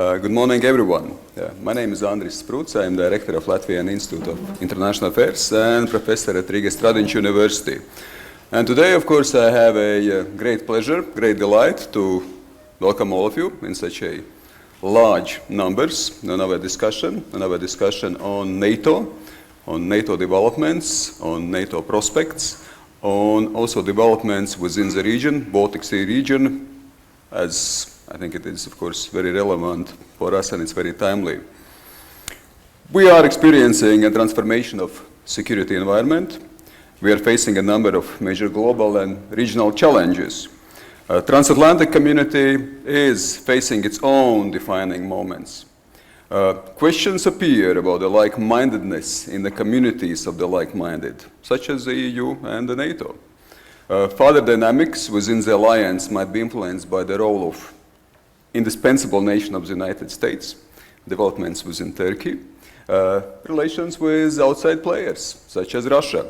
Good morning, everyone. My name is Andris Sprūds. I am Director of Latvian Institute of International Affairs and Professor at Riga University. And today, of course, I have a great pleasure, great delight to welcome all of you in such a large numbers on our discussion on NATO developments, on NATO prospects, on also developments within the region, Baltic Sea region, as I think it is, of course, very relevant for us and it's very timely. We are experiencing a transformation of security environment. We are facing a number of major global and regional challenges. Transatlantic community is facing its own defining moments. Questions appear about the like-mindedness in the communities of the like-minded, such as the EU and the NATO. Further dynamics within the alliance might be influenced by the role of indispensable nation of the United States, developments within Turkey, relations with outside players, such as Russia.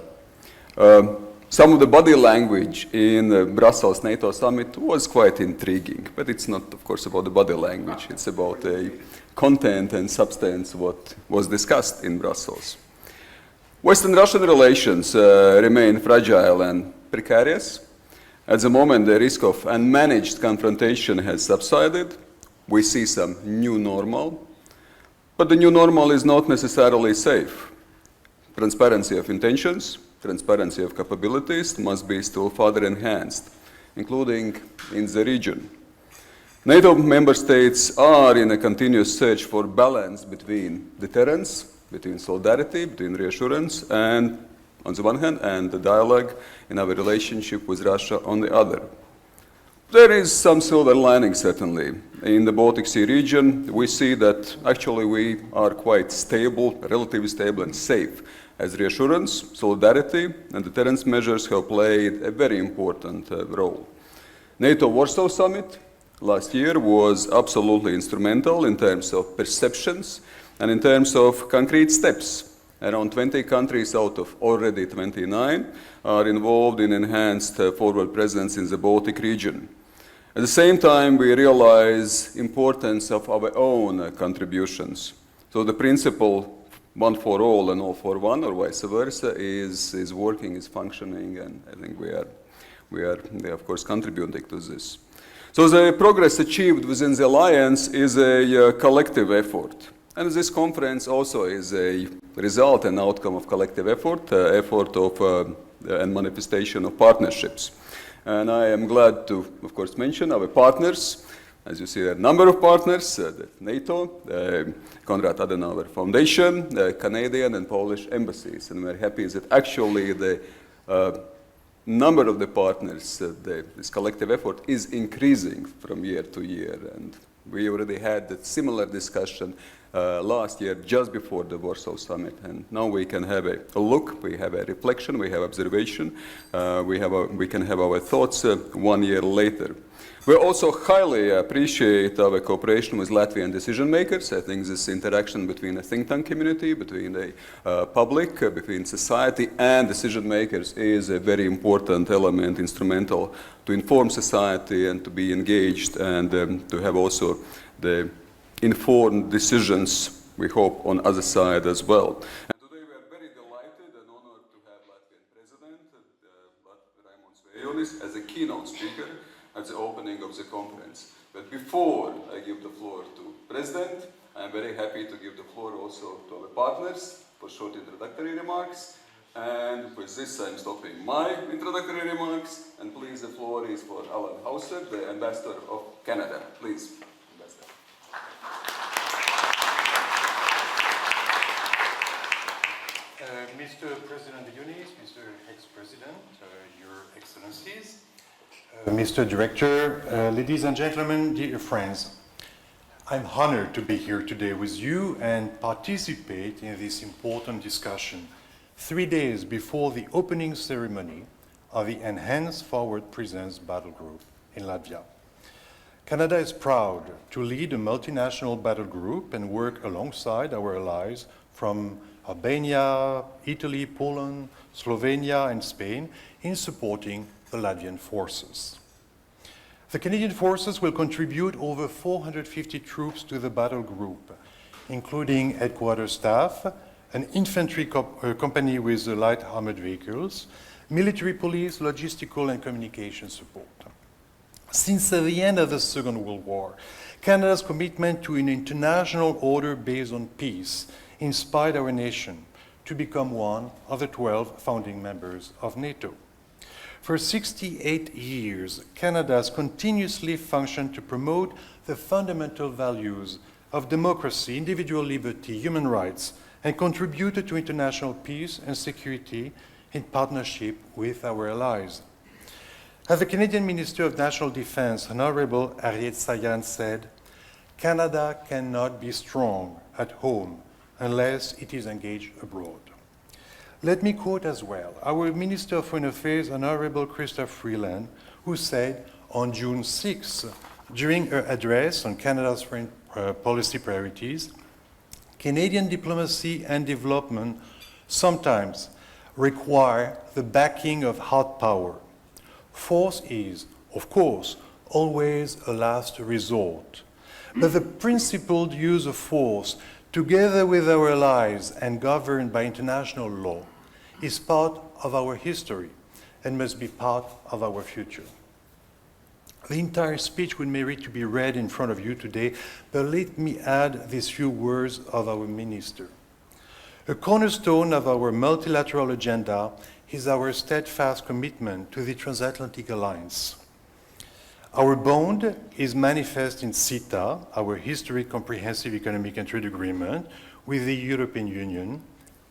Some of the body language in the Brussels NATO summit was quite intriguing, but it's not, of course, about the body language. It's about the content and substance what was discussed in Brussels. Western-Russian relations remain fragile and precarious. At the moment, the risk of unmanaged confrontation has subsided. We see some new normal, but the new normal is not necessarily safe. Transparency of intentions, transparency of capabilities must be still further enhanced, including in the region. NATO member states are in a continuous search for balance between deterrence, between solidarity, between reassurance, and on the one hand, and the dialogue in our relationship with Russia on the other. There is some silver lining, certainly. In the Baltic Sea region, we see that actually we are quite stable, relatively stable and safe, as reassurance, solidarity, and deterrence measures have played a very important role. NATO Warsaw summit last year was absolutely instrumental in terms of perceptions and in terms of concrete steps. Around 20 countries out of already 29 are involved in enhanced forward presence in the Baltic region. At the same time, we realize importance of our own contributions. So the principle one for all and all for one, or vice versa, is working, is functioning, and I think we are of course contributing to this. So the progress achieved within the alliance is a collective effort. And this conference also is a result and outcome of collective effort, and manifestation of partnerships. And I am glad to, of course, mention our partners. As you see, a number of partners, NATO, Konrad Adenauer Foundation, Canadian and Polish embassies. And we're happy that actually the number of the partners, this collective effort is increasing from year to year. And we already had a similar discussion last year, just before the Warsaw summit, and now we can have a look, we have a reflection, we have observation, we can have our thoughts 1 year later. We also highly appreciate our cooperation with Latvian decision makers. I think this interaction between the think tank community, between the public, between society and decision makers is a very important element, instrumental to inform society and to be engaged and to have also the informed decisions, we hope, on other side as well. And today we are very delighted and honored to have Latvian President, Raimonds Vējonis, as a keynote speaker at the opening of the conference. But before I give the floor to President, I am very happy to give the floor also to our partners for short introductory remarks. And with this, I'm stopping my introductory remarks. And please, the floor is for Alain Hausser, the Ambassador of Canada. Please. Mr. President Vējonis, Mr. Ex-President, Your Excellencies, Mr. Director, ladies and gentlemen, dear friends, I'm honored to be here today with you and participate in this important discussion 3 days before the opening ceremony of the Enhanced Forward Presence Battle Group in Latvia. Canada is proud to lead a multinational battle group and work alongside our allies from Albania, Italy, Poland, Slovenia, and Spain in supporting the Latvian forces. The Canadian forces will contribute over 450 troops to the battle group, including headquarters staff, an infantry company with light armored vehicles, military police, logistical and communication support. Since the end of the Second World War, Canada's commitment to an international order based on peace inspired our nation to become one of the 12 founding members of NATO. For 68 years, Canada has continuously functioned to promote the fundamental values of democracy, individual liberty, human rights, and contributed to international peace and security in partnership with our allies. As the Canadian Minister of National Defense, Honorable Harriet Sayan, said, Canada cannot be strong at home unless it is engaged abroad. Let me quote as well our Minister of Foreign Affairs, Honorable Chrystia Freeland, who said on June 6, during her address on Canada's foreign policy priorities, Canadian diplomacy and development sometimes require the backing of hard power. Force is, of course, always a last resort. But the principled use of force, together with our allies and governed by international law, is part of our history and must be part of our future. The entire speech would merit to be read in front of you today, but let me add these few words of our minister. A cornerstone of our multilateral agenda is our steadfast commitment to the transatlantic alliance. Our bond is manifest in CETA, our historic comprehensive economic and trade agreement with the European Union,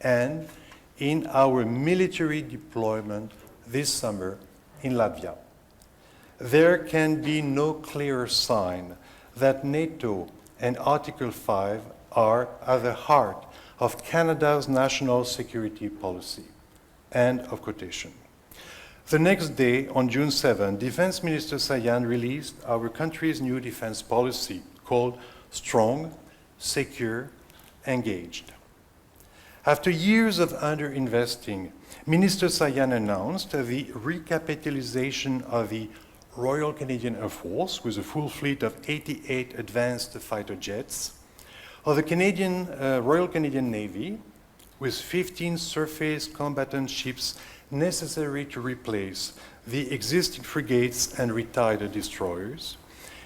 and in our military deployment this summer in Latvia. There can be no clearer sign that NATO and Article 5 are at the heart of Canada's national security policy. End of quotation. The next day, on June 7, Defense Minister Sayan released our country's new defense policy called Strong, Secure, Engaged. After years of underinvesting, Minister Sayan announced the recapitalization of the Royal Canadian Air Force with a full fleet of 88 advanced fighter jets, of the Royal Canadian Navy with 15 surface combatant ships necessary to replace the existing frigates and retired destroyers,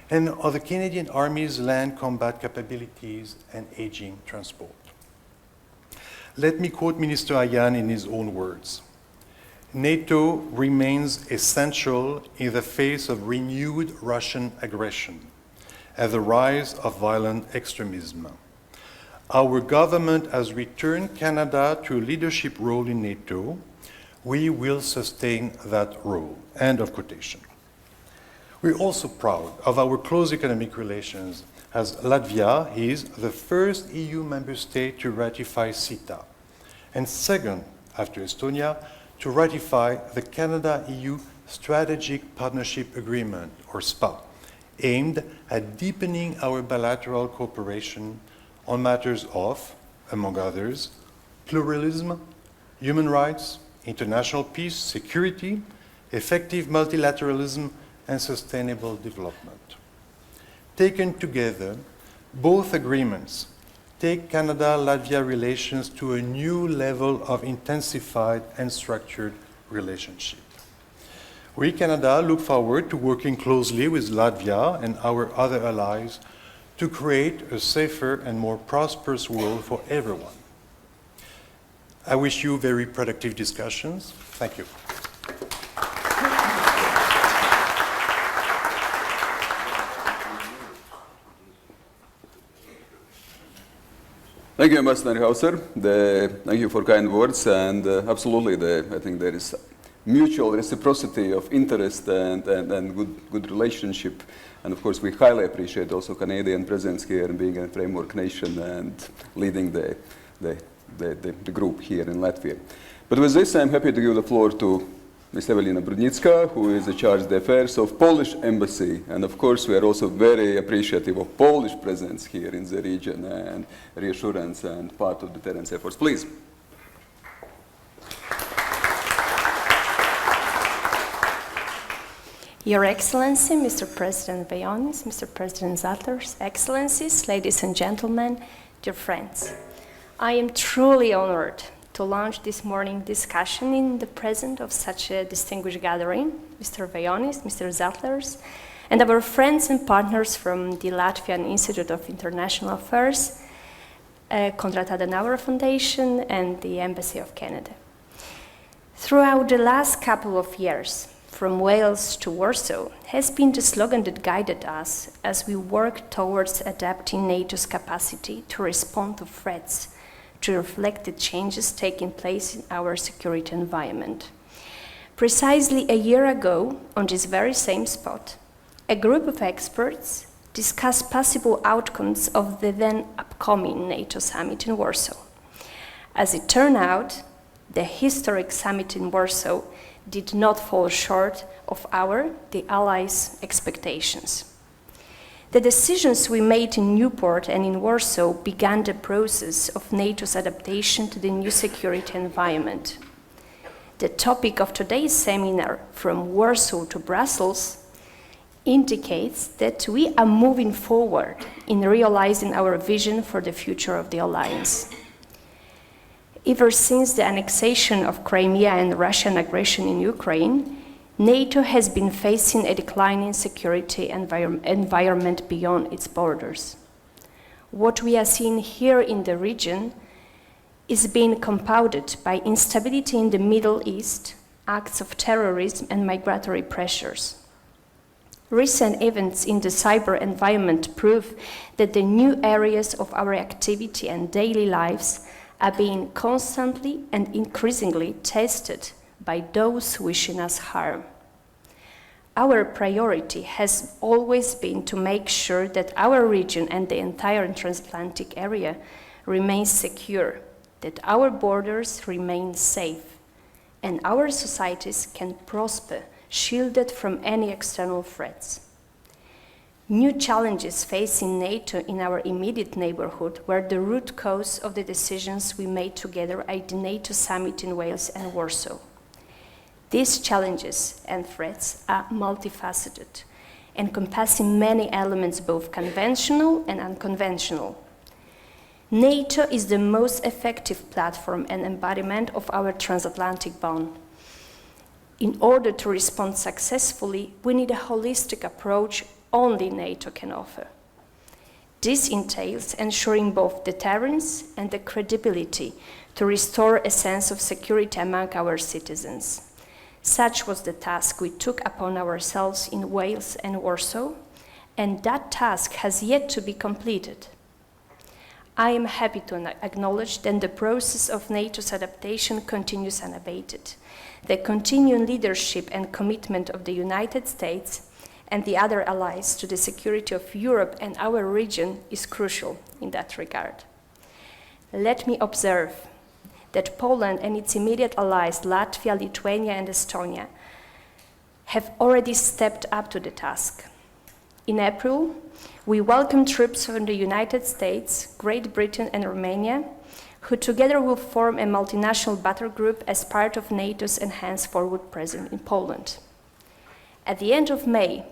and of the Canadian Army's land combat capabilities and aging transport. Let me quote Minister Sayan in his own words. NATO remains essential in the face of renewed Russian aggression and the rise of violent extremism. Our government has returned Canada to a leadership role in NATO. We will sustain that role. End of quotation. We're also proud of our close economic relations, as Latvia is the first EU member state to ratify CETA, and second, after Estonia, to ratify the Canada-EU Strategic Partnership Agreement, or SPA, aimed at deepening our bilateral cooperation on matters of, among others, pluralism, human rights, international peace, security, effective multilateralism, and sustainable development. Taken together, both agreements take Canada-Latvia relations to a new level of intensified and structured relationship. We, Canada, look forward to working closely with Latvia and our other allies to create a safer and more prosperous world for everyone. I wish you very productive discussions. Thank you. Thank you, Ambassador Hausser. Thank you for kind words, and absolutely, I think there is mutual reciprocity of interest and good relationship. And of course, we highly appreciate also Canadian presence here and being a framework nation and leading the group here in Latvia. But with this, I'm happy to give the floor to Ms. Ewelina Brudnicka, who is in charge of the affairs of Polish Embassy. And of course, we are also very appreciative of Polish presence here in the region and reassurance and part of deterrence efforts. Please. Your Excellency, Mr. President Vējonis, Mr. President Zattlers, Excellencies, ladies and gentlemen, dear friends. I am truly honored to launch this morning discussion in the presence of such a distinguished gathering, Mr. Vējonis, Mr. Zattlers, and our friends and partners from the Latvian Institute of International Affairs, Konrad Adenauer Foundation, and the Embassy of Canada. Throughout the last couple of years, from Wales to Warsaw, has been the slogan that guided us as we work towards adapting NATO's capacity to respond to threats to reflect the changes taking place in our security environment. Precisely a year ago, on this very same spot, a group of experts discussed possible outcomes of the then upcoming NATO summit in Warsaw. As it turned out, the historic summit in Warsaw did not fall short of the Allies' expectations. The decisions we made in Newport and in Warsaw began the process of NATO's adaptation to the new security environment. The topic of today's seminar, From Warsaw to Brussels, indicates that we are moving forward in realizing our vision for the future of the alliance. Ever since the annexation of Crimea and Russian aggression in Ukraine, NATO has been facing a declining security environment beyond its borders. What we are seeing here in the region is being compounded by instability in the Middle East, acts of terrorism, and migratory pressures. Recent events in the cyber environment prove that the new areas of our activity and daily lives are being constantly and increasingly tested by those wishing us harm. Our priority has always been to make sure that our region and the entire transatlantic area remain secure, that our borders remain safe, and our societies can prosper, shielded from any external threats. New challenges facing NATO in our immediate neighborhood were the root cause of the decisions we made together at the NATO summit in Wales and Warsaw. These challenges and threats are multifaceted, encompassing many elements, both conventional and unconventional. NATO is the most effective platform and embodiment of our transatlantic bond. In order to respond successfully, we need a holistic approach only NATO can offer. This entails ensuring both deterrence and the credibility to restore a sense of security among our citizens. Such was the task we took upon ourselves in Wales and Warsaw, and that task has yet to be completed. I am happy to acknowledge that the process of NATO's adaptation continues unabated. The continuing leadership and commitment of the United States and the other allies to the security of Europe and our region is crucial in that regard. Let me observe that Poland and its immediate allies, Latvia, Lithuania, and Estonia, have already stepped up to the task. In April, we welcomed troops from the United States, Great Britain, and Romania, who together will form a multinational battle group as part of NATO's enhanced forward presence in Poland. At the end of May,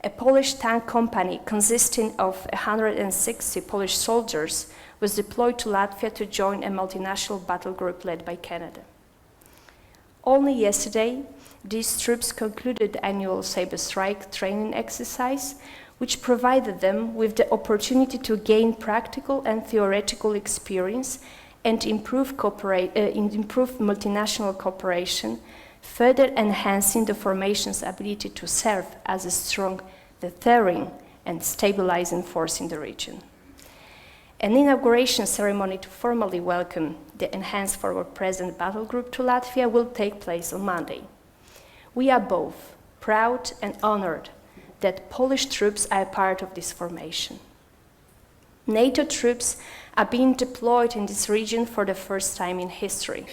a Polish tank company consisting of 160 Polish soldiers was deployed to Latvia to join a multinational battle group led by Canada. Only yesterday, these troops concluded the annual Sabre Strike training exercise, which provided them with the opportunity to gain practical and theoretical experience and improve multinational cooperation, further enhancing the formation's ability to serve as a strong deterring and stabilizing force in the region. An inauguration ceremony to formally welcome the Enhanced Forward Presence Battle Group to Latvia will take place on Monday. We are both proud and honored that Polish troops are a part of this formation. NATO troops are being deployed in this region for the first time in history.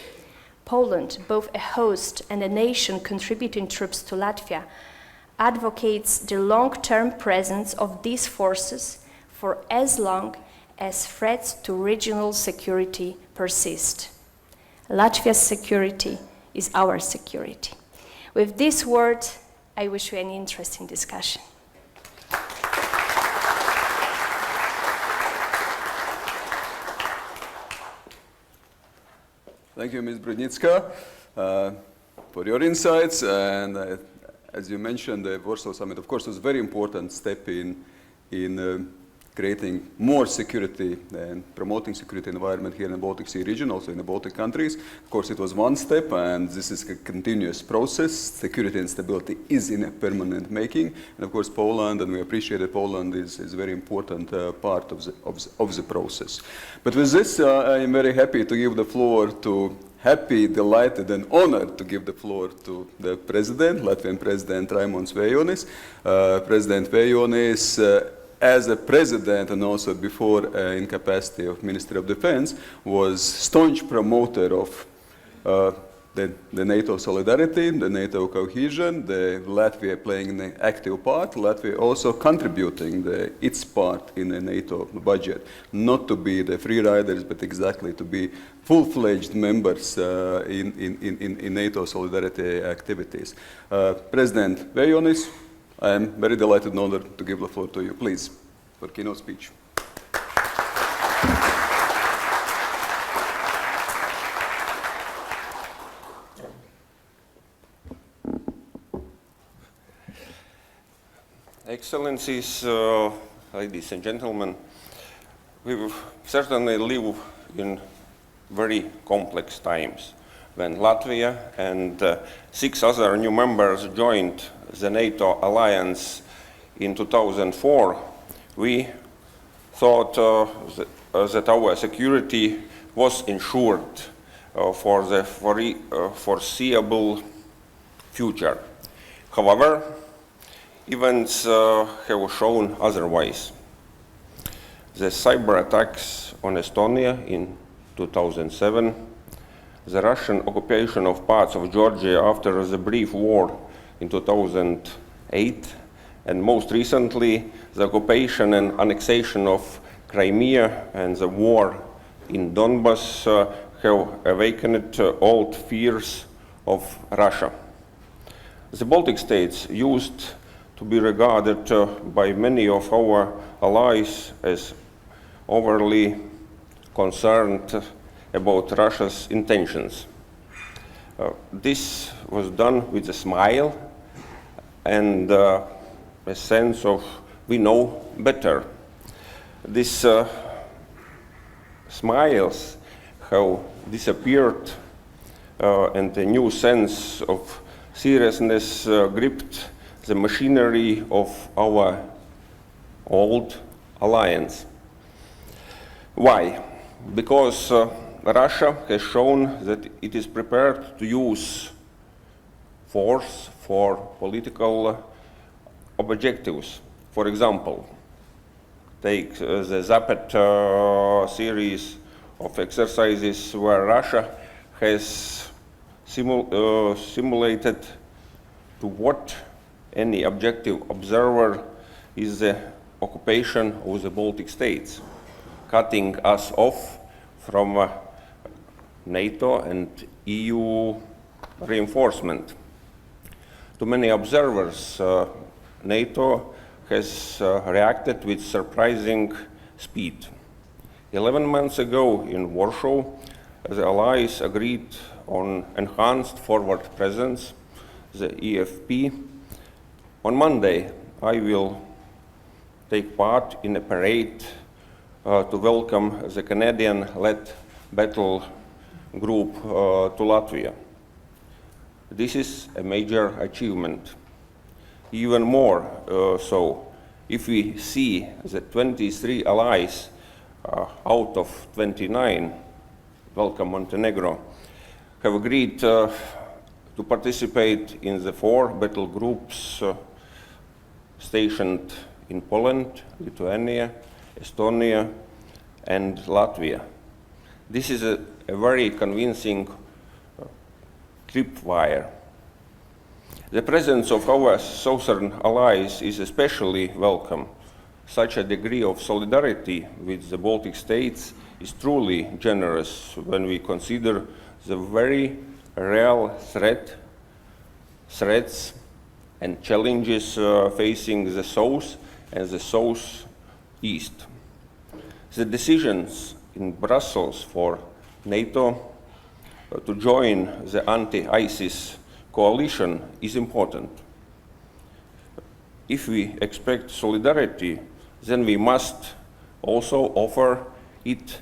Poland, both a host and a nation contributing troops to Latvia, advocates the long-term presence of these forces for as long as threats to regional security persist. Latvia's security is our security. With this word, I wish you an interesting discussion. Thank you, Ms. Brudnicka, for your insights. And as you mentioned, the Warsaw Summit, of course, was a very important step in creating more security and promoting security environment here in the Baltic Sea region, also in the Baltic countries. Of course, it was one step, and this is a continuous process. Security and stability is in a permanent making. And of course, Poland, and we appreciate that Poland is a very important part of the process. But with this, I am very happy to give the floor to delighted, and honored to give the floor to the President, Latvian President Raimonds Vējonis. President Vējonis, as a president and also before in capacity of Minister of Defense, was staunch promoter of the NATO solidarity, the NATO cohesion, the Latvia playing an active part, Latvia also contributing its part in the NATO budget, not to be the free riders, but exactly to be full-fledged members in NATO solidarity activities. President Vējonis, I am very delighted and honored to give the floor to you, please, for keynote speech. Excellencies, ladies and gentlemen, we certainly live in very complex times. When Latvia and 6 other new members joined the NATO alliance in 2004, we thought that our security was ensured for the foreseeable future. However, events have shown otherwise. The cyber attacks on Estonia in 2007, the Russian occupation of parts of Georgia after the brief war in 2008, and most recently, the occupation and annexation of Crimea and the war in Donbass have awakened old fears of Russia. The Baltic states used to be regarded by many of our allies as overly concerned about Russia's intentions. This was done with a smile and a sense of we know better. These smiles have disappeared and a new sense of seriousness gripped the machinery of our old alliance. Why? Because Russia has shown that it is prepared to use force for political objectives. For example, take the Zapad series of exercises where Russia has simulated to what any objective observer is the occupation of the Baltic states, cutting us off from NATO and EU reinforcement. To many observers, NATO has reacted with surprising speed. 11 months ago in Warsaw, the allies agreed on enhanced forward presence, the EFP. On Monday, I will take part in a parade to welcome the Canadian-led battle group to Latvia. This is a major achievement. Even more so, if we see the 23 allies out of 29, welcome Montenegro, have agreed to participate in the 4 battle groups stationed in Poland, Lithuania, Estonia, and Latvia. This is a very convincing tripwire. The presence of our southern allies is especially welcome. Such a degree of solidarity with the Baltic states is truly generous when we consider the very real threats and challenges facing the south and the southeast. The decisions in Brussels for NATO to join the anti-ISIS coalition is important. If we expect solidarity, then we must also offer it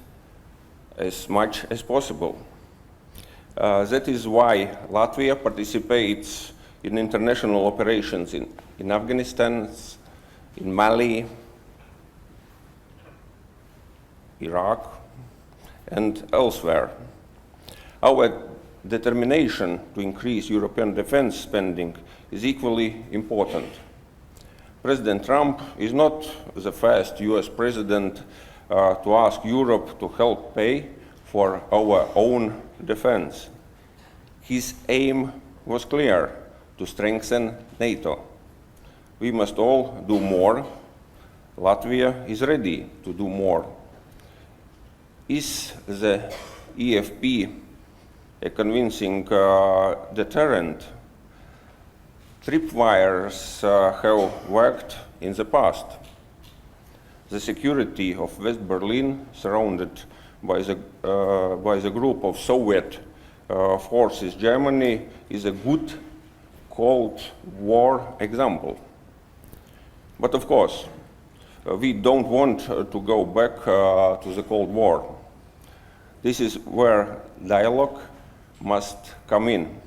as much as possible. That is why Latvia participates in international operations in Afghanistan, in Mali, Iraq, and elsewhere. Our determination to increase European defense spending is equally important. President Trump is not the first US president to ask Europe to help pay for our own defense. His aim was clear: to strengthen NATO. We must all do more. Latvia is ready to do more. Is the EFP a convincing deterrent? Tripwires have worked in the past. The security of West Berlin, surrounded by the group of Soviet forces, Germany, is a good Cold War example. But of course, we don't want to go back to the Cold War. This is where dialogue must come in.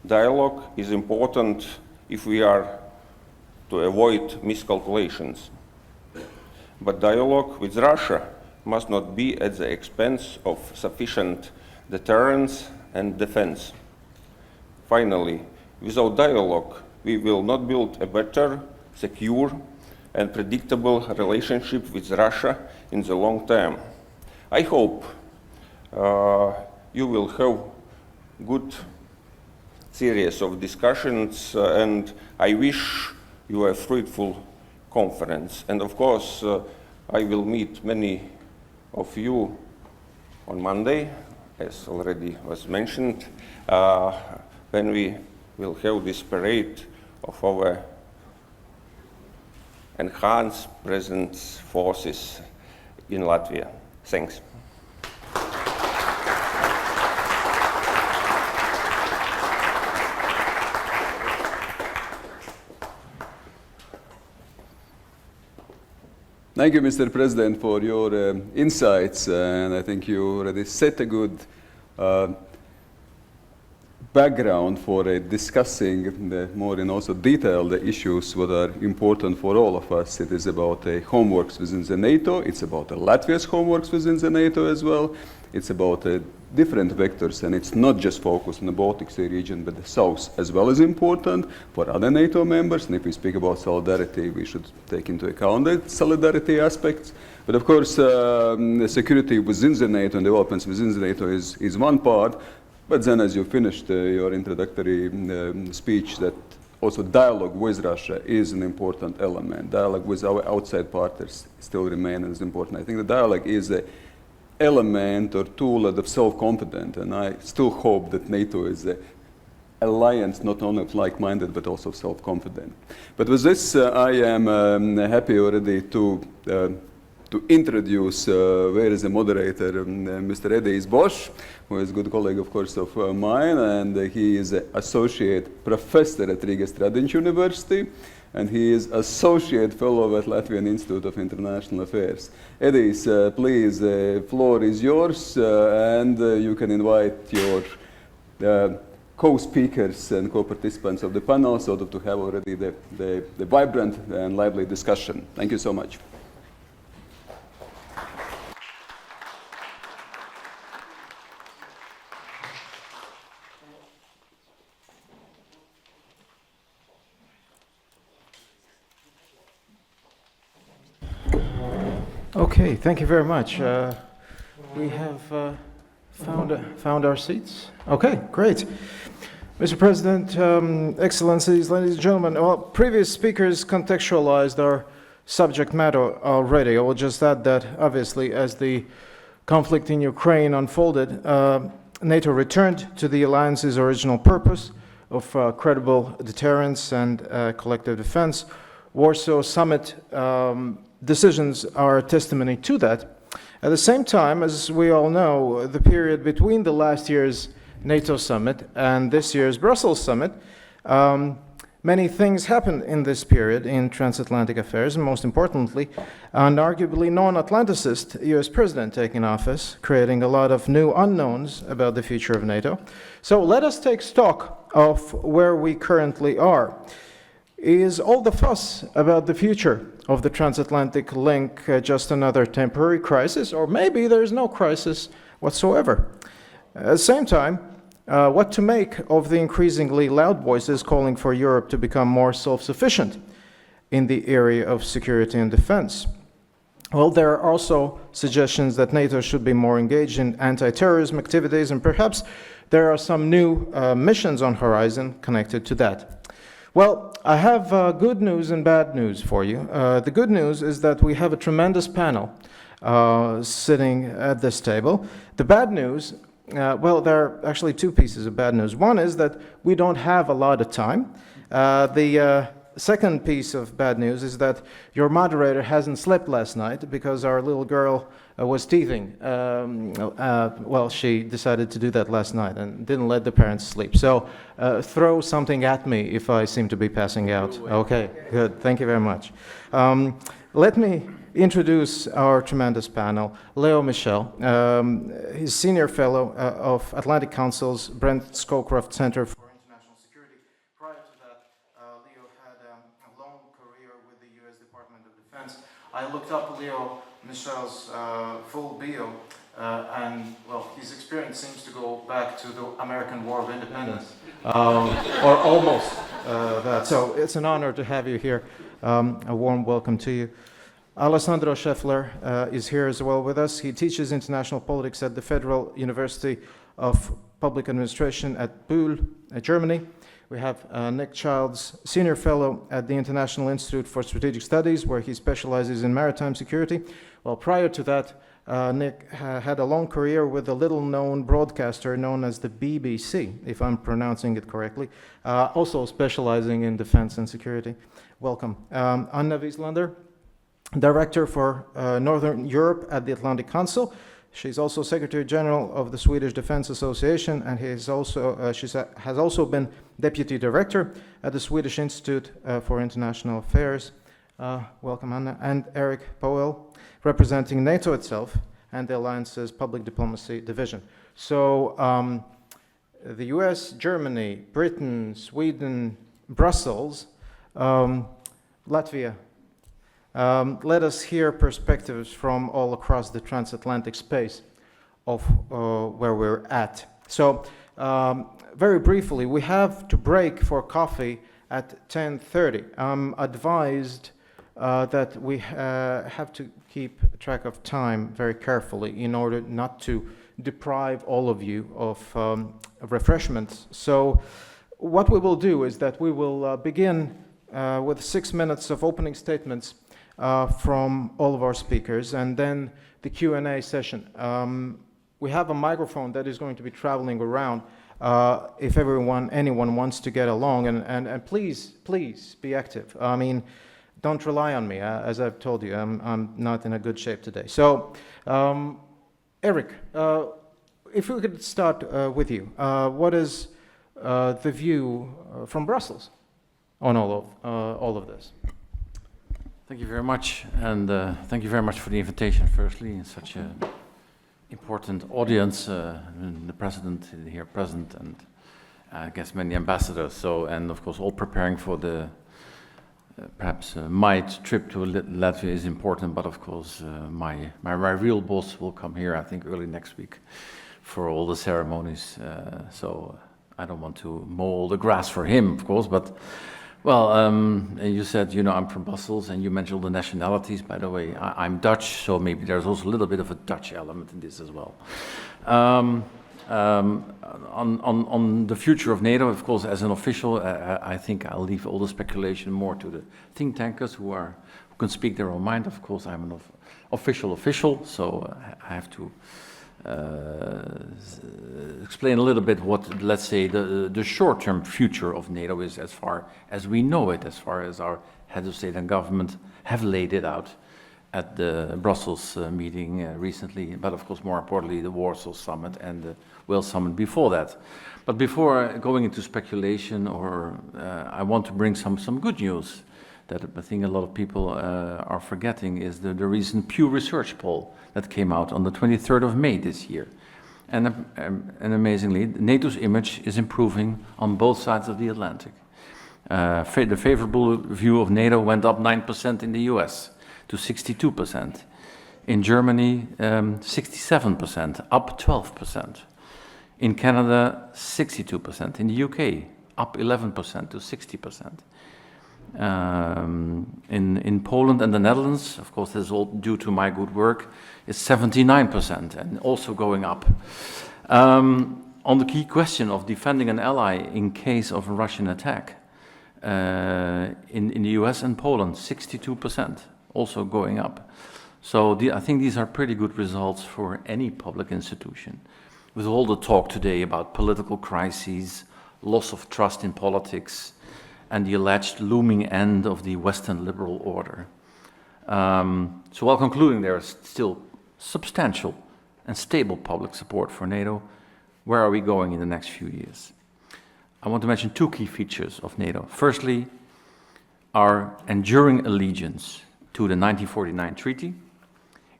Dialogue is important if we are to avoid miscalculations. But dialogue with Russia must not be at the expense of sufficient deterrence and defense. Finally, without dialogue, we will not build a better, secure, and predictable relationship with Russia in the long term. I hope you will have good series of discussions, and I wish you a fruitful conference. And of course, I will meet many of you on Monday, as already was mentioned, when we will have this parade of our enhanced presence forces in Latvia. Thanks. Thank you, Mr. President, for your insights, and I think you already set a good background for discussing the more in also detail the issues that are important for all of us. It is about the homeworks within the NATO. It's about Latvia's homeworks within the NATO as well. It's about different vectors, and it's not just focused on the Baltic Sea region, but the South as well is important for other NATO members. And if we speak about solidarity, we should take into account the solidarity aspects. But of course, the security within the NATO and developments within the NATO is one part. But then, as you finished your introductory speech, that also dialogue with Russia is an important element. Dialogue with our outside partners still remains as important. I think the dialogue is an element or tool of self-confidence, and I still hope that NATO is an alliance not only of like-minded but also self-confident. But with this, I am happy already to introduce where is the moderator, Mr. Edijs Bosch, who is a good colleague, of course, of mine, and he is an associate professor at Riga Stradiņš University, and he is associate fellow at Latvian Institute of International Affairs. Edijs, please, the floor is yours, and you can invite your co-speakers and co-participants of the panel so that to have already the vibrant and lively discussion. Thank you so much. Okay, thank you very much. We have found our seats. Okay, great. Mr. President, Excellencies, ladies and gentlemen, well, previous speakers contextualized our subject matter already. I will just add that, obviously, as the conflict in Ukraine unfolded, NATO returned to the alliance's original purpose of credible deterrence and collective defense. Warsaw Summit decisions are a testimony to that. At the same time, as we all know, the period between the last year's NATO summit and this year's Brussels summit, many things happened in this period in transatlantic affairs, and most importantly, an arguably non-Atlanticist US president taking office, creating a lot of new unknowns about the future of NATO. So let us take stock of where we currently are. Is all the fuss about the future of the transatlantic link just another temporary crisis, or maybe there's no crisis whatsoever? At the same time, what to make of the increasingly loud voices calling for Europe to become more self-sufficient in the area of security and defense? Well, there are also suggestions that NATO should be more engaged in anti-terrorism activities, and perhaps there are some new missions on horizon connected to that. Well, I have good news and bad news for you. The good news is that we have a tremendous panel sitting at this table. The bad news, well, there are actually two pieces of bad news. One is that we don't have a lot of time. The second piece of bad news is that your moderator hasn't slept last night because our little girl was teething. Well, she decided to do that last night and didn't let the parents sleep. So throw something at me if I seem to be passing out. Okay, good. Thank you very much. Let me introduce our tremendous panel. Michel, he's Senior Fellow of Atlantic Council's Brent Scowcroft Center for International Security. Prior to that, Leo had a long career with the U.S. Department of Defense. I looked up Michel's full bio, and well, his experience seems to go back to the American War of Independence, or almost that. So it's an honor to have you here. A warm welcome to you. Alessandro Scheffler is here as well with us. He teaches international politics at the Federal University of Public Administration at Brühl, Germany. We have Nick Childs, Senior Fellow at the International Institute for Strategic Studies, where he specializes in maritime security. Well, prior to that, Nick had a long career with a little-known broadcaster known as the BBC, if I'm pronouncing it correctly, also specializing in defense and security. Welcome. Anna Wieslander, Director for Northern Europe at the Atlantic Council. She's also Secretary General of the Swedish Defense Association, and she has also been Deputy Director at the Swedish Institute for International Affairs. Welcome, Anna. And Eric Powell, representing NATO itself and the Alliance's Public Diplomacy Division. So the US, Germany, Britain, Sweden, Brussels, Latvia. Let us hear perspectives from all across the transatlantic space of where we're at. So, very briefly, we have to break for coffee at 10:30. I'm advised that we have to keep track of time very carefully in order not to deprive all of you of refreshments. So, what we will do is that we will begin with 6 minutes of opening statements from all of our speakers, and then the Q&A session. We have a microphone that is going to be traveling around if anyone wants to get along, and please be active. I mean, don't rely on me. As I've told you, I'm not in a good shape today. So, Eric, if we could start with you. What is the view from Brussels on all of this? Thank you very much, and thank you very much for the invitation, firstly, in such an important audience, the President here present, and I guess many ambassadors, and of course all preparing for the, perhaps my trip to Latvia is important, but of course my real boss will come here, I think, early next week for all the ceremonies, so I don't want to mow all the grass for him, of course, but well, you said, I'm from Brussels, and you mentioned the nationalities. By the way, I'm Dutch, so maybe there's also a little bit of a Dutch element in this as well. On the future of NATO, of course, as an official, I think I'll leave all the speculation more to the think tankers who can speak their own mind. Of course, I'm an official, so I have to explain a little bit what, let's say, the short-term future of NATO is as far as we know it, as far as our heads of state and government have laid it out at the Brussels meeting recently, but of course more importantly the Warsaw summit and the Wales summit before that. But before going into speculation, I want to bring some good news that I think a lot of people are forgetting, is the recent Pew Research poll that came out on the 23rd of May this year. And amazingly, NATO's image is improving on both sides of the Atlantic. The favorable view of NATO went up 9% in the US to 62%. In Germany, 67%, up 12%. In Canada, 62%. In the UK, up 11% to 60%. In Poland and the Netherlands, of course, this is all due to my good work, is 79% and also going up. On the key question of defending an ally in case of a Russian attack, in the US and Poland, 62%, also going up. So I think these are pretty good results for any public institution. With all the talk today about political crises, loss of trust in politics, and the alleged looming end of the Western liberal order. So while concluding there is still substantial and stable public support for NATO, where are we going in the next few years? I want to mention two key features of NATO. Firstly, our enduring allegiance to the 1949 treaty,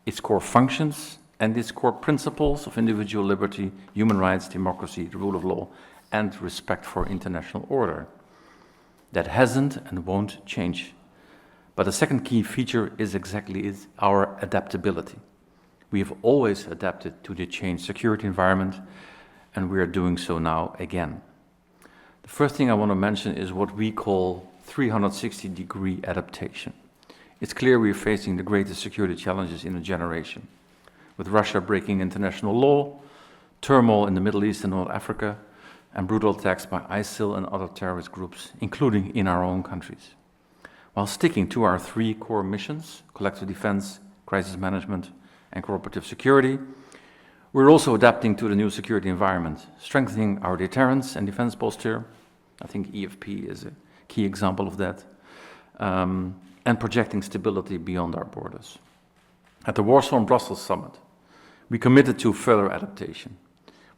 its core functions, and its core principles of individual liberty, human rights, democracy, the rule of law, and respect for international order. That hasn't and won't change. But the second key feature is our adaptability. We have always adapted to the changed security environment, and we are doing so now again. The first thing I want to mention is what we call 360-degree adaptation. It's clear we are facing the greatest security challenges in a generation, with Russia breaking international law, turmoil in the Middle East and North Africa, and brutal attacks by ISIL and other terrorist groups, including in our own countries. While sticking to our three core missions, collective defense, crisis management, and cooperative security, we're also adapting to the new security environment, strengthening our deterrence and defense posture. I think EFP is a key example of that, and projecting stability beyond our borders. At the Warsaw and Brussels summit, we committed to further adaptation.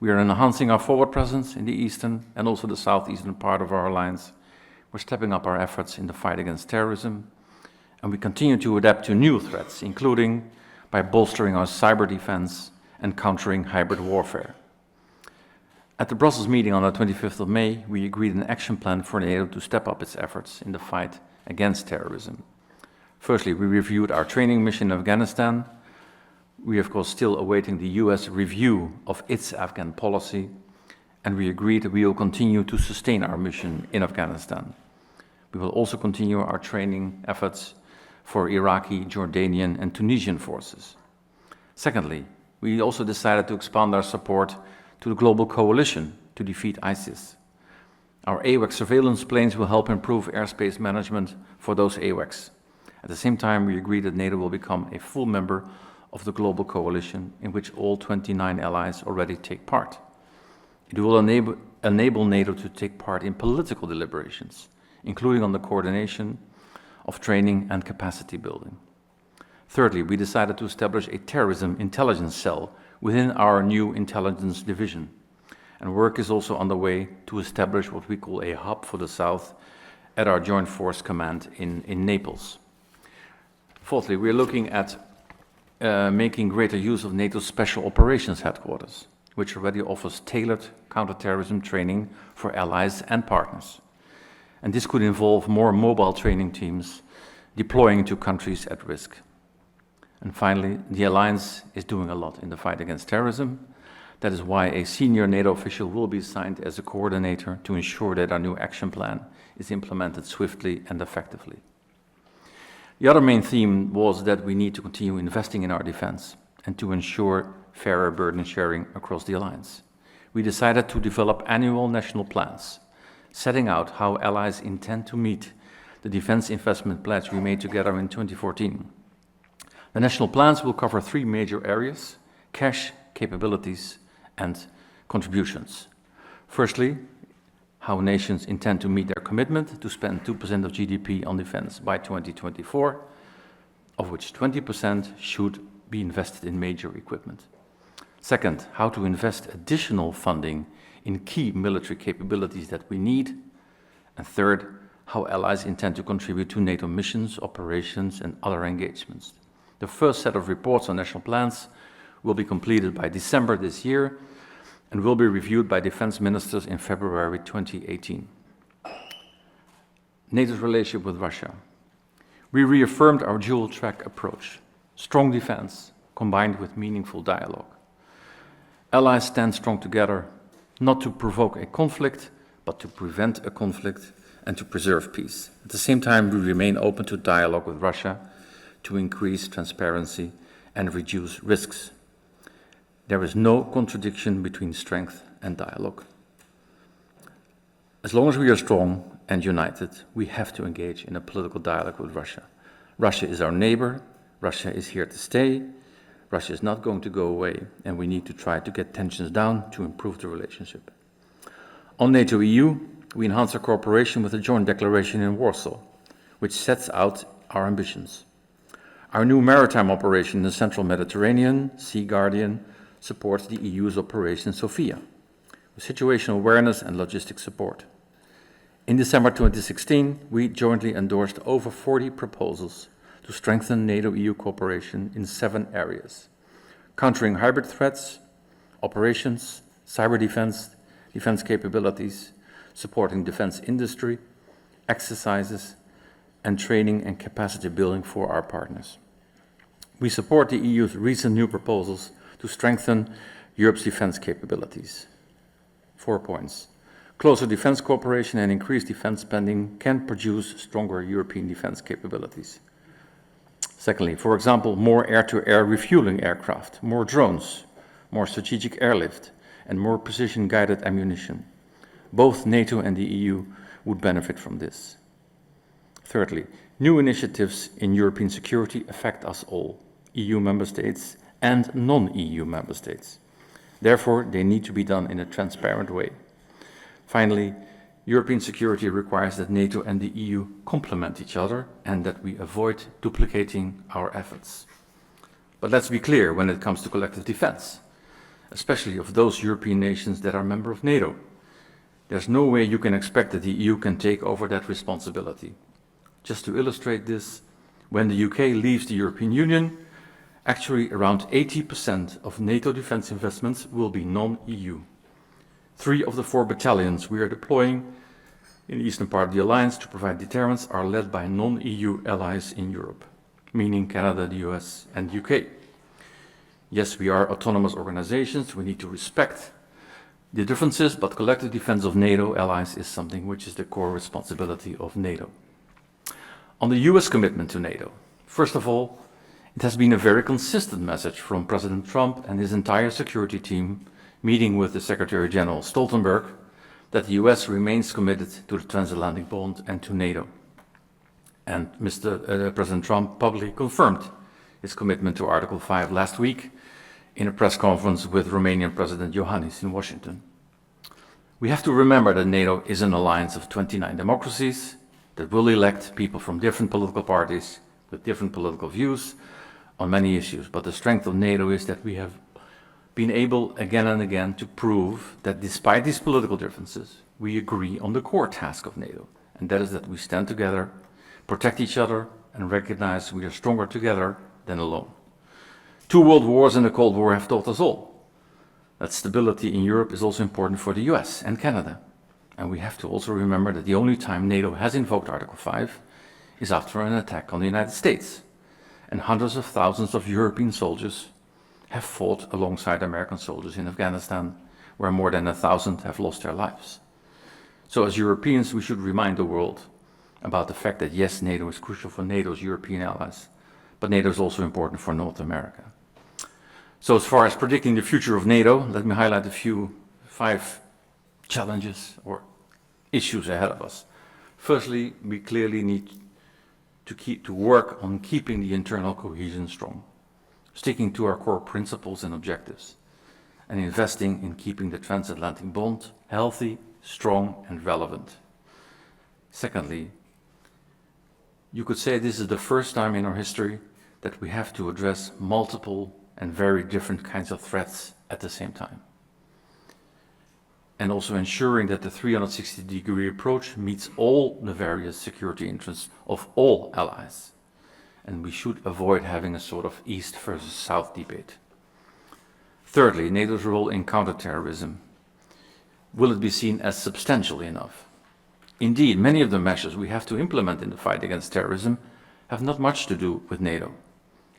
We are enhancing our forward presence in the eastern and also the southeastern part of our alliance. We're stepping up our efforts in the fight against terrorism, and we continue to adapt to new threats, including by bolstering our cyber defense and countering hybrid warfare. At the Brussels meeting on the 25th of May, we agreed an action plan for NATO to step up its efforts in the fight against terrorism. Firstly, we reviewed our training mission in Afghanistan. We are, of course, still awaiting the US review of its Afghan policy, and we agreed that we will continue to sustain our mission in Afghanistan. We will also continue our training efforts for Iraqi, Jordanian, and Tunisian forces. Secondly, we also decided to expand our support to the global coalition to defeat ISIS. Our AWACS surveillance planes will help improve airspace management for those AWACS. At the same time, we agreed that NATO will become a full member of the global coalition in which all 29 allies already take part. It will enable NATO to take part in political deliberations, including on the coordination of training and capacity building. Thirdly, we decided to establish a terrorism intelligence cell within our new intelligence division. And work is also underway to establish what we call a hub for the South at our Joint Force Command in Naples. Fourthly, we're looking at making greater use of NATO's Special Operations Headquarters, which already offers tailored counterterrorism training for allies and partners. And this could involve more mobile training teams deploying to countries at risk. And finally, the alliance is doing a lot in the fight against terrorism. That is why a senior NATO official will be assigned as a coordinator to ensure that our new action plan is implemented swiftly and effectively. The other main theme was that we need to continue investing in our defense and to ensure fairer burden sharing across the alliance. We decided to develop annual national plans, setting out how allies intend to meet the defense investment pledge we made together in 2014. The national plans will cover three major areas: cash, capabilities, and contributions. Firstly, how nations intend to meet their commitment to spend 2% of GDP on defense by 2024, of which 20% should be invested in major equipment. Second, how to invest additional funding in key military capabilities that we need. And third, how allies intend to contribute to NATO missions, operations, and other engagements. The first set of reports on national plans will be completed by December this year and will be reviewed by defense ministers in February 2018. NATO's relationship with Russia. We reaffirmed our dual-track approach, strong defense combined with meaningful dialogue. Allies stand strong together, not to provoke a conflict, but to prevent a conflict and to preserve peace. At the same time, we remain open to dialogue with Russia to increase transparency and reduce risks. There is no contradiction between strength and dialogue. As long as we are strong and united, we have to engage in a political dialogue with Russia. Russia is our neighbor, Russia is here to stay, Russia is not going to go away, and we need to try to get tensions down to improve the relationship. On NATO-EU, we enhance our cooperation with the joint declaration in Warsaw, which sets out our ambitions. Our new maritime operation in the central Mediterranean, Sea Guardian, supports the EU's Operation Sophia, with situational awareness and logistic support. In December 2016, we jointly endorsed over 40 proposals to strengthen NATO-EU cooperation in 7 areas: countering hybrid threats, operations, cyber defense, defense capabilities, supporting defense industry, exercises, and training and capacity building for our partners. We support the EU's recent new proposals to strengthen Europe's defense capabilities. 4 points. Closer defense cooperation and increased defense spending can produce stronger European defense capabilities. Secondly, for example, more air-to-air refueling aircraft, more drones, more strategic airlift, and more precision-guided ammunition. Both NATO and the EU would benefit from this. Thirdly, new initiatives in European security affect us all, EU member states and non-EU member states. Therefore, they need to be done in a transparent way. Finally, European security requires that NATO and the EU complement each other and that we avoid duplicating our efforts. But let's be clear when it comes to collective defense, especially of those European nations that are members of NATO. There's no way you can expect that the EU can take over that responsibility. Just to illustrate this, when the UK leaves the European Union, actually around 80% of NATO defense investments will be non-EU. 3 of the 4 battalions we are deploying in the eastern part of the alliance to provide deterrence are led by non-EU allies in Europe, meaning Canada, the US, and UK. Yes, we are autonomous organizations, we need to respect the differences, but collective defense of NATO allies is something which is the core responsibility of NATO. On the US commitment to NATO, first of all, it has been a very consistent message from President Trump and his entire security team meeting with the Secretary General Stoltenberg that the US remains committed to the transatlantic bond and to NATO. And President Trump publicly confirmed his commitment to Article 5 last week in a press conference with Romanian President Iohannis in Washington. We have to remember that NATO is an alliance of 29 democracies that will elect people from different political parties with different political views on many issues. But the strength of NATO is that we have been able again and again to prove that despite these political differences, we agree on the core task of NATO, and that is that we stand together, protect each other, and recognize we are stronger together than alone. 2 world wars and the Cold War have taught us all that stability in Europe is also important for the US and Canada. And we have to also remember that the only time NATO has invoked Article 5 is after an attack on the United States. And hundreds of thousands of European soldiers have fought alongside American soldiers in Afghanistan, where more than 1,000 have lost their lives. So as Europeans, we should remind the world about the fact that yes, NATO is crucial for NATO's European allies, but NATO is also important for North America. So as far as predicting the future of NATO, let me highlight 5 challenges or issues ahead of us. Firstly, we clearly need to work on keeping the internal cohesion strong, sticking to our core principles and objectives. and investing in keeping the transatlantic bond healthy, strong, and relevant. Secondly, you could say this is the first time in our history that we have to address multiple and very different kinds of threats at the same time. And also ensuring that the 360-degree approach meets all the various security interests of all allies. And we should avoid having a sort of East versus South debate. Thirdly, NATO's role in counterterrorism. Will it be seen as substantial enough? Indeed, many of the measures we have to implement in the fight against terrorism have not much to do with NATO.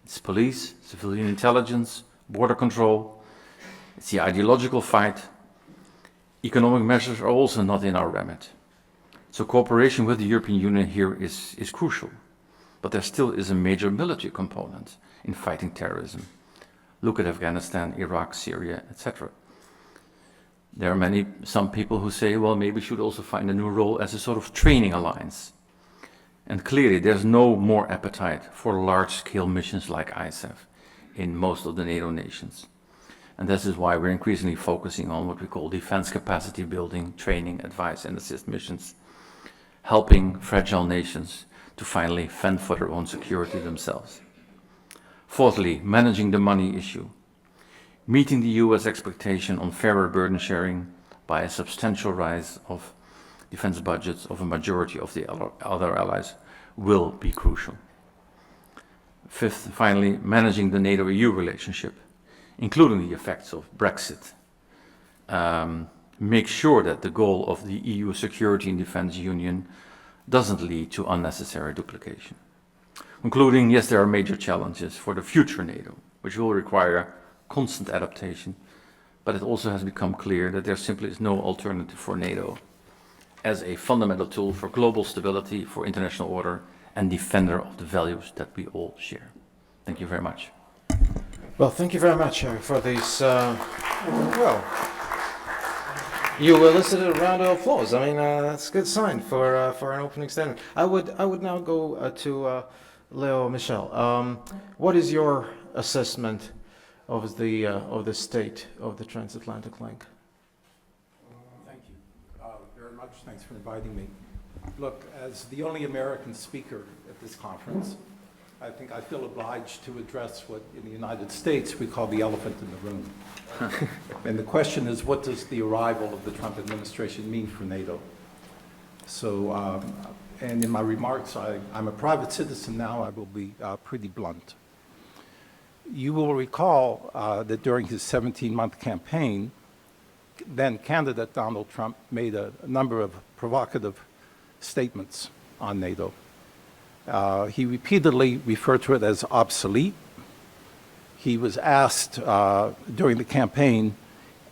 It's police, civilian intelligence, border control. It's the ideological fight. Economic measures are also not in our remit. So cooperation with the European Union here is crucial. But there still is a major military component in fighting terrorism. Look at Afghanistan, Iraq, Syria, etc. There are some people who say, well, maybe we should also find a new role as a sort of training alliance. And clearly, there's no more appetite for large-scale missions like ISAF in most of the NATO nations. And this is why we're increasingly focusing on what we call defense capacity building, training, advice, and assist missions, helping fragile nations to finally fend for their own security themselves. Fourthly, managing the money issue. Meeting the US expectation on fairer burden sharing by a substantial rise of defense budgets of a majority of the other allies will be crucial. Fifth, finally, managing the NATO-EU relationship, including the effects of Brexit. Make sure that the goal of the EU Security and Defence Union doesn't lead to unnecessary duplication. Concluding, yes, there are major challenges for the future NATO, which will require constant adaptation, but it also has become clear that there simply is no alternative for NATO as a fundamental tool for global stability, for international order, and defender of the values that we all share. Thank you very much. Well, thank you very much for these. Well, you elicited a round of applause. I mean, that's a good sign for an opening statement. I would now go to Leo Michel. What is your assessment of the state of the transatlantic link? Thank you very much. Thanks for inviting me. Look, as the only American speaker at this conference, I think I feel obliged to address what in the United States we call the elephant in the room. And the question is, what does the arrival of the Trump administration mean for NATO? So, and in my remarks, I'm a private citizen now, I will be pretty blunt. You will recall that during his 17-month campaign, then candidate Donald Trump made a number of provocative statements on NATO. He repeatedly referred to it as obsolete. He was asked during the campaign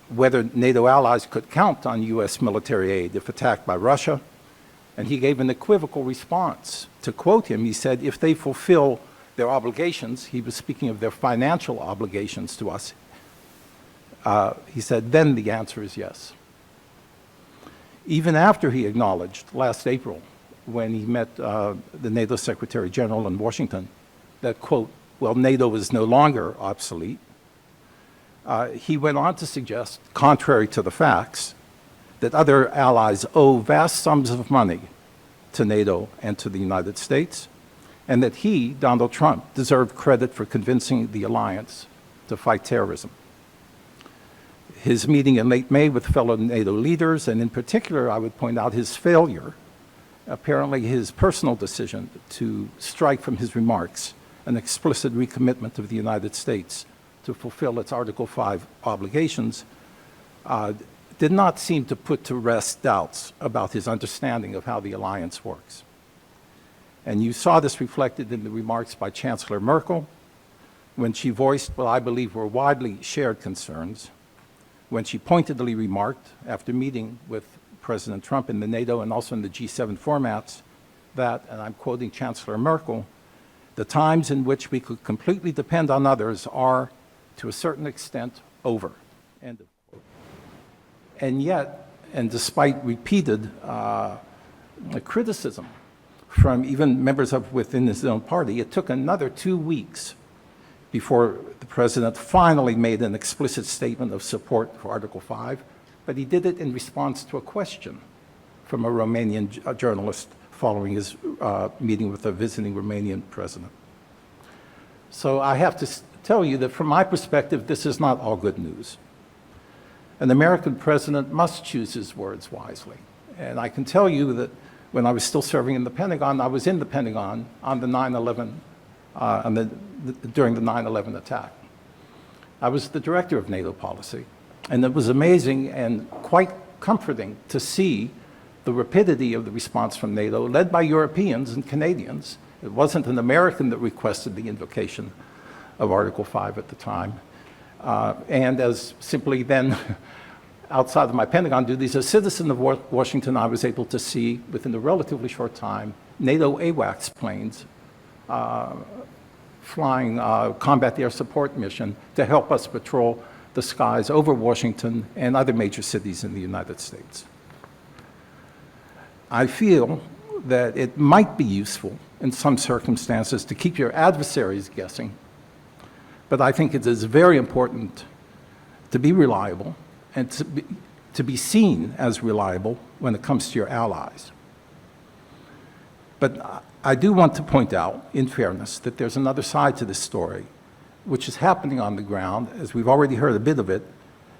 whether NATO allies could count on U.S. military aid if attacked by Russia, and he gave an equivocal response. To quote him, he said, if they fulfill their obligations, he was speaking of their financial obligations to us, he said, then the answer is yes. Even after he acknowledged last April, when he met the NATO Secretary General in Washington, that, quote, well, NATO is no longer obsolete, he went on to suggest, contrary to the facts, that other allies owe vast sums of money to NATO and to the United States, and that he, Donald Trump, deserved credit for convincing the alliance to fight terrorism. His meeting in late May with fellow NATO leaders, and in particular, I would point out his failure, apparently his personal decision to strike from his remarks an explicit recommitment of the United States to fulfill its Article 5 obligations, did not seem to put to rest doubts about his understanding of how the alliance works. And you saw this reflected in the remarks by Chancellor Merkel when she voiced what I believe were widely shared concerns, when she pointedly remarked, after meeting with President Trump in the NATO and also in the G7 formats, that, and I'm quoting Chancellor Merkel, the times in which we could completely depend on others are, to a certain extent, over. End of quote. And yet, and despite repeated criticism from even members of within his own party, it took another 2 weeks before the President finally made an explicit statement of support for Article 5, but he did it in response to a question from a Romanian journalist following his meeting with a visiting Romanian president. So I have to tell you that from my perspective, this is not all good news. An American president must choose his words wisely. And I can tell you that when I was still serving in the Pentagon, I was in the Pentagon on the 9/11, during the 9/11 attack. I was the director of NATO policy, and it was amazing and quite comforting to see the rapidity of the response from NATO, led by Europeans and Canadians. It wasn't an American that requested the invocation of Article 5 at the time. And as simply then, outside of my Pentagon duties, as a citizen of Washington, I was able to see, within a relatively short time, NATO AWACS planes flying combat air support mission to help us patrol the skies over Washington and other major cities in the United States. I feel that it might be useful in some circumstances to keep your adversaries guessing, but I think it is very important to be reliable and to be seen as reliable when it comes to your allies. But I do want to point out, in fairness, that there's another side to this story, which is happening on the ground, as we've already heard a bit of it,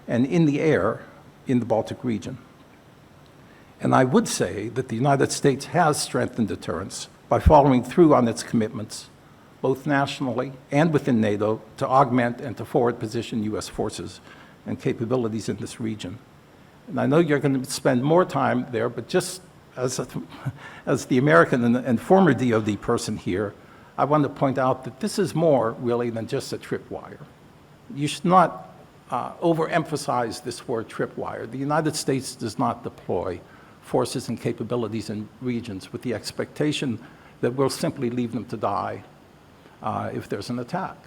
and in the air in the Baltic region. And I would say that the United States has strengthened deterrence by following through on its commitments, both nationally and within NATO, to augment and to forward position U.S. forces and capabilities in this region. And I know you're going to spend more time there, but just as the American and former DoD person here, I want to point out that this is more really than just a tripwire. You should not overemphasize this word tripwire. The United States does not deploy forces and capabilities in regions with the expectation that we'll simply leave them to die if there's an attack.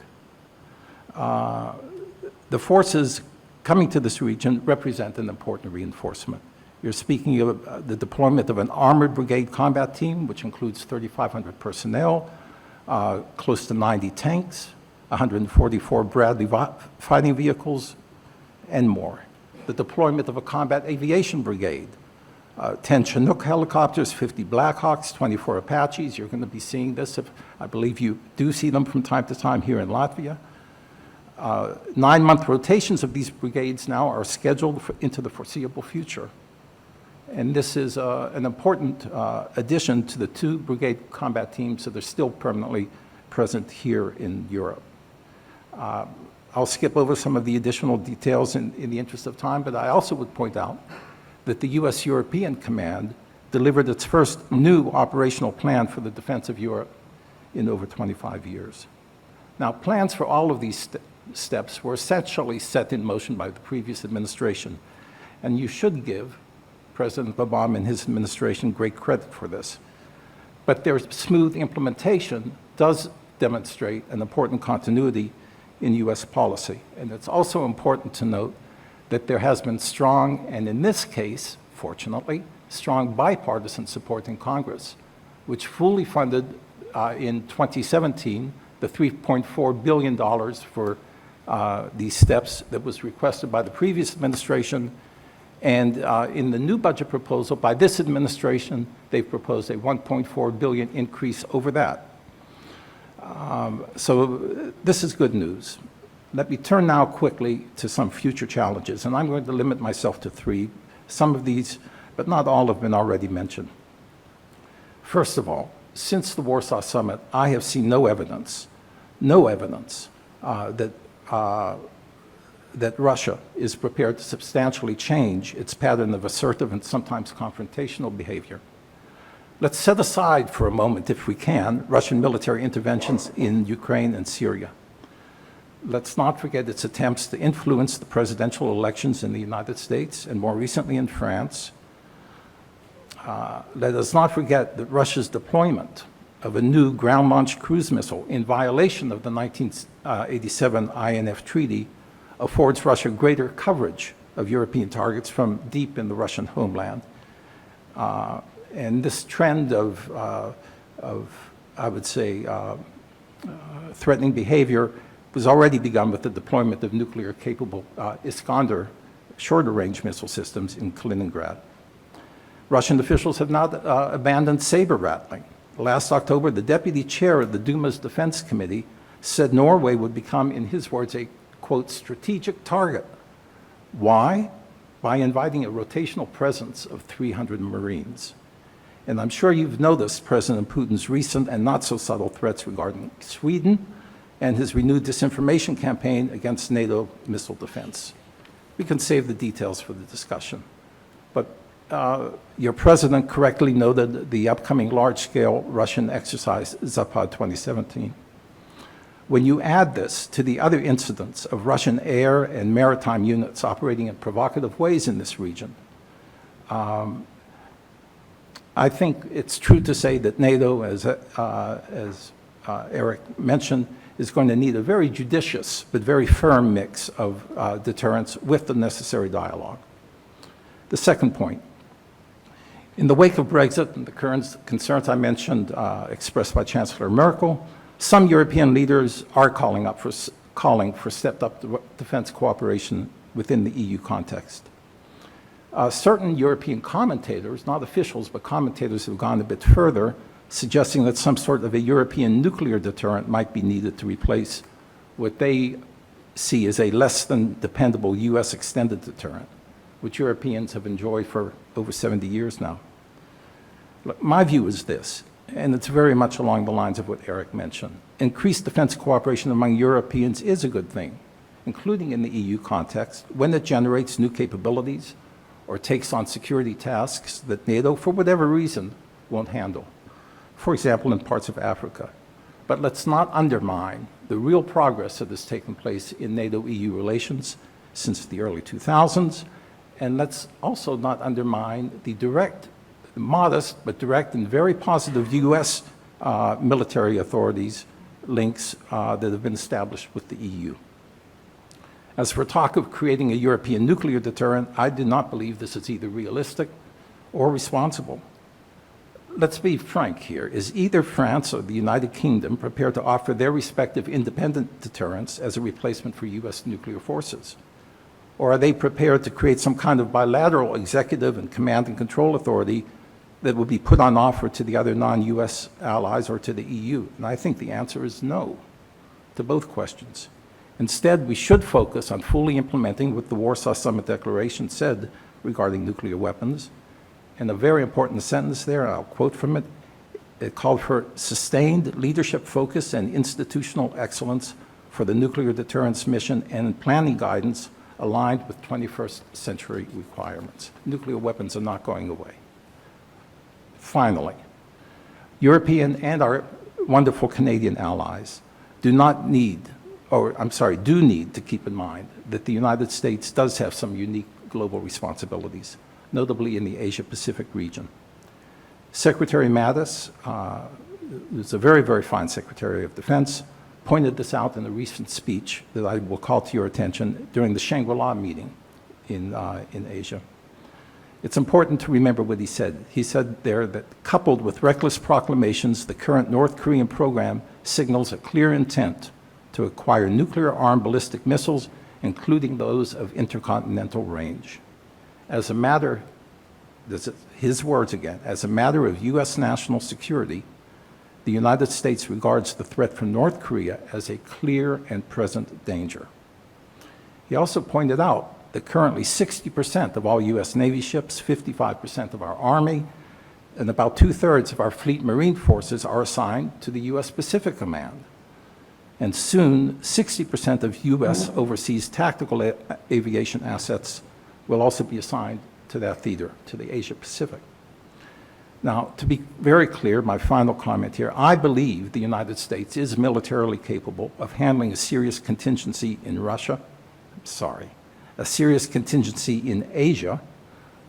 The forces coming to this region represent an important reinforcement. You're speaking of the deployment of an armored brigade combat team, which includes 3,500 personnel, close to 90 tanks, 144 Bradley fighting vehicles, and more. The deployment of a combat aviation brigade, 10 Chinook helicopters, 50 Blackhawks, 24 Apaches. You're going to be seeing this. I believe you do see them from time to time here in Latvia. 9-month rotations of these brigades now are scheduled into the foreseeable future. And this is an important addition to the 2 brigade combat teams that are still permanently present here in Europe. I'll skip over some of the additional details in the interest of time, but I also would point out that the U.S. European Command delivered its first new operational plan for the defense of Europe in over 25 years. Now, plans for all of these steps were essentially set in motion by the previous administration, and you should give President Obama and his administration great credit for this. But their smooth implementation does demonstrate an important continuity in U.S. policy. And it's also important to note that there has been strong, and in this case, fortunately, strong bipartisan support in Congress, which fully funded in 2017 the $3.4 billion for these steps that was requested by the previous administration. And in the new budget proposal by this administration, they've proposed a $1.4 billion increase over that. So this is good news. Let me turn now quickly to some future challenges, and I'm going to limit myself to 3. Some of these, but not all, have been already mentioned. First of all, since the Warsaw Summit, I have seen no evidence that Russia is prepared to substantially change its pattern of assertive and sometimes confrontational behavior. Let's set aside for a moment, if we can, Russian military interventions in Ukraine and Syria. Let's not forget its attempts to influence the presidential elections in the United States and more recently in France. Let us not forget that Russia's deployment of a new ground-launched cruise missile in violation of the 1987 INF Treaty affords Russia greater coverage of European targets from deep in the Russian homeland. And this trend of I would say, threatening behavior was already begun with the deployment of nuclear-capable Iskander shorter-range missile systems in Kaliningrad. Russian officials have not abandoned saber rattling. Last October, the deputy chair of the Duma's Defense Committee said Norway would become, in his words, a, quote, strategic target. Why? By inviting a rotational presence of 300 Marines. And I'm sure you've noticed President Putin's recent and not so subtle threats regarding Sweden and his renewed disinformation campaign against NATO missile defense. We can save the details for the discussion. But your president correctly noted the upcoming large-scale Russian exercise, Zapad 2017. When you add this to the other incidents of Russian air and maritime units operating in provocative ways in this region, I think it's true to say that NATO, as Eric mentioned, is going to need a very judicious but very firm mix of deterrence with the necessary dialogue. The second point, in the wake of Brexit and the current concerns I mentioned expressed by Chancellor Merkel, some European leaders are calling for stepped-up defense cooperation within the EU context. Certain European commentators, not officials, but commentators have gone a bit further, suggesting that some sort of a European nuclear deterrent might be needed to replace what they see as a less than dependable US extended deterrent, which Europeans have enjoyed for over 70 years now. Look, my view is this, and it's very much along the lines of what Eric mentioned. Increased defense cooperation among Europeans is a good thing, including in the EU context, when it generates new capabilities or takes on security tasks that NATO, for whatever reason, won't handle. For example, in parts of Africa. But let's not undermine the real progress that has taken place in NATO-EU relations since the early 2000s, and let's also not undermine the modest but direct and very positive US military authorities links that have been established with the EU. As for talk of creating a European nuclear deterrent, I do not believe this is either realistic or responsible. Let's be frank here. Is either France or the United Kingdom prepared to offer their respective independent deterrents as a replacement for US nuclear forces? Or are they prepared to create some kind of bilateral executive and command and control authority that would be put on offer to the other non-US allies or to the EU? And I think the answer is no to both questions. Instead, we should focus on fully implementing what the Warsaw Summit Declaration said regarding nuclear weapons. And a very important sentence there, I'll quote from it, it called for sustained leadership focus and institutional excellence for the nuclear deterrence mission and planning guidance aligned with 21st century requirements. Nuclear weapons are not going away. Finally, European and our wonderful Canadian allies do need to keep in mind that the United States does have some unique global responsibilities, notably in the Asia-Pacific region. Secretary Mattis, who's a very, very fine Secretary of Defense, pointed this out in a recent speech that I will call to your attention during the Shangri-La meeting in Asia. It's important to remember what he said. He said there that coupled with reckless proclamations, the current North Korean program signals a clear intent to acquire nuclear-armed ballistic missiles, including those of intercontinental range. As a matter, this is his words again, as a matter of US national security, the United States regards the threat from North Korea as a clear and present danger. He also pointed out that currently 60% of all US Navy ships, 55% of our Army, and about 2/3 of our Fleet Marine forces are assigned to the US Pacific Command. And soon, 60% of US overseas tactical aviation assets will also be assigned to that theater, to the Asia Pacific. Now, to be very clear, my final comment here, I believe the United States is militarily capable of handling a serious contingency in Russia, a serious contingency in Asia,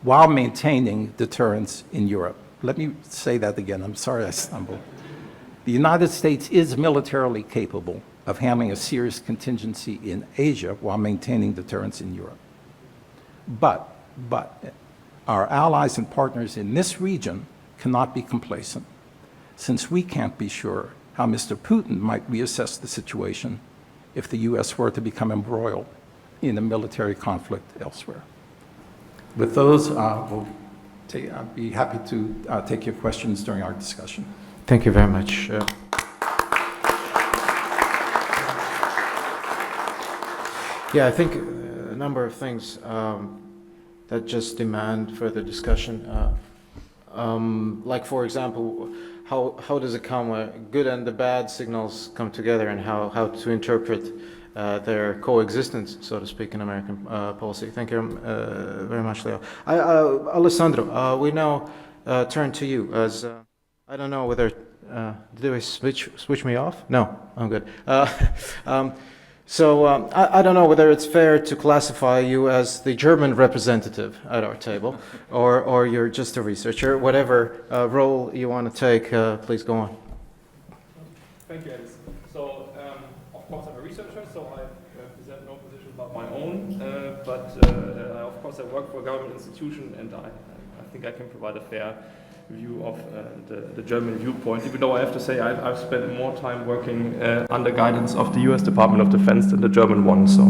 while maintaining deterrence in Europe. Let me say that again, I'm sorry I stumbled. The United States is militarily capable of handling a serious contingency in Asia while maintaining deterrence in Europe. But our allies and partners in this region cannot be complacent, since we can't be sure how Mr. Putin might reassess the situation if the US were to become embroiled in a military conflict elsewhere. With those, I'd be happy to take your questions during our discussion. Thank you very much. Yeah, I think a number of things that just demand further discussion. Like, for example, how does it come where good and the bad signals come together, and how to interpret their coexistence, so to speak, in American policy. Thank you very much, Leo. Alessandro, we now turn to you as, I don't know whether, did we switch me off? No, I'm good. So I don't know whether it's fair to classify you as the German representative at our table, or you're just a researcher. Whatever role you want to take, please go on. Thank you, Alice. So, of course, I'm a researcher, so I present no position but my own. But of course, I work for a government institution, and I think I can provide a fair view of the German viewpoint, even though I have to say I've spent more time working under guidance of the US Department of Defense than the German one. So,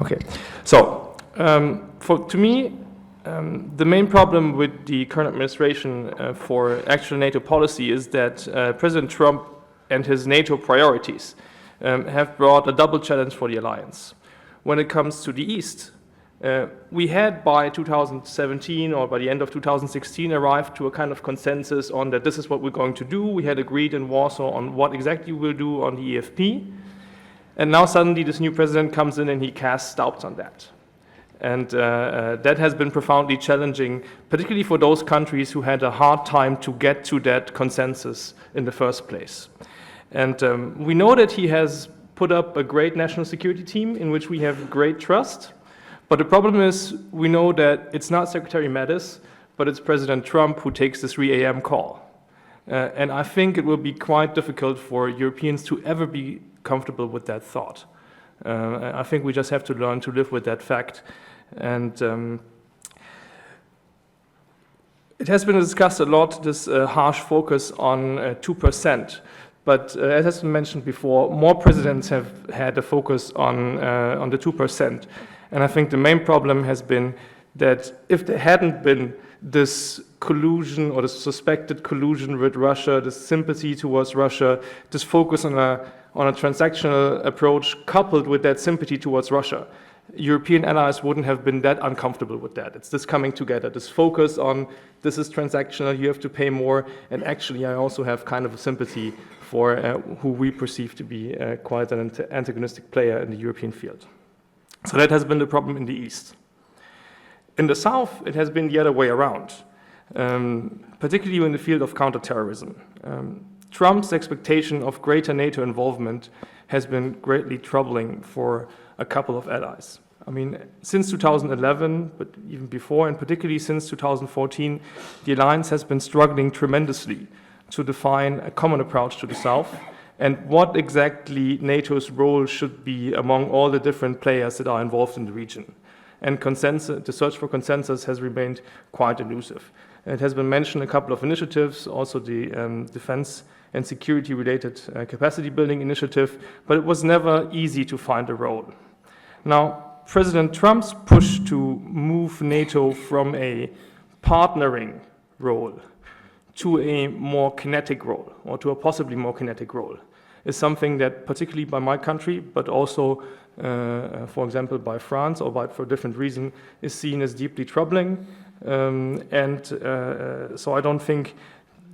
okay. So, to me, the main problem with the current administration for actual NATO policy is that President Trump and his NATO priorities have brought a double challenge for the alliance. When it comes to the East, we had by 2017 or by the end of 2016 arrived to a kind of consensus on that this is what we're going to do. We had agreed in Warsaw on what exactly we'll do on the EFP. And now suddenly this new president comes in and he casts doubts on that. And that has been profoundly challenging, particularly for those countries who had a hard time to get to that consensus in the first place. And we know that he has put up a great national security team in which we have great trust. But the problem is, we know that it's not Secretary Mattis, but it's President Trump who takes the 3 a.m. call. And I think it will be quite difficult for Europeans to ever be comfortable with that thought. I think we just have to learn to live with that fact. And it has been discussed a lot, this harsh focus on 2%. But as has been mentioned before, more presidents have had a focus on the 2%. And I think the main problem has been that if there hadn't been this collusion or the suspected collusion with Russia, this sympathy towards Russia, this focus on a transactional approach coupled with that sympathy towards Russia, European allies wouldn't have been that uncomfortable with that. It's this coming together, this focus on this is transactional, you have to pay more, and actually I also have kind of a sympathy for who we perceive to be quite an antagonistic player in the European field. So that has been the problem in the East. In the South, it has been the other way around, particularly in the field of counterterrorism. Trump's expectation of greater NATO involvement has been greatly troubling for a couple of allies. I mean, since 2011, but even before, and particularly since 2014, the alliance has been struggling tremendously to define a common approach to the South and what exactly NATO's role should be among all the different players that are involved in the region. And consensus, the search for consensus has remained quite elusive. It has been mentioned a couple of initiatives, also the defense and security related capacity building initiative, but it was never easy to find a role. Now, President Trump's push to move NATO from a partnering role to a more kinetic role, or to a possibly more kinetic role, is something that, particularly by my country, but also, for example, by France, or for a different reason, is seen as deeply troubling. So I don't think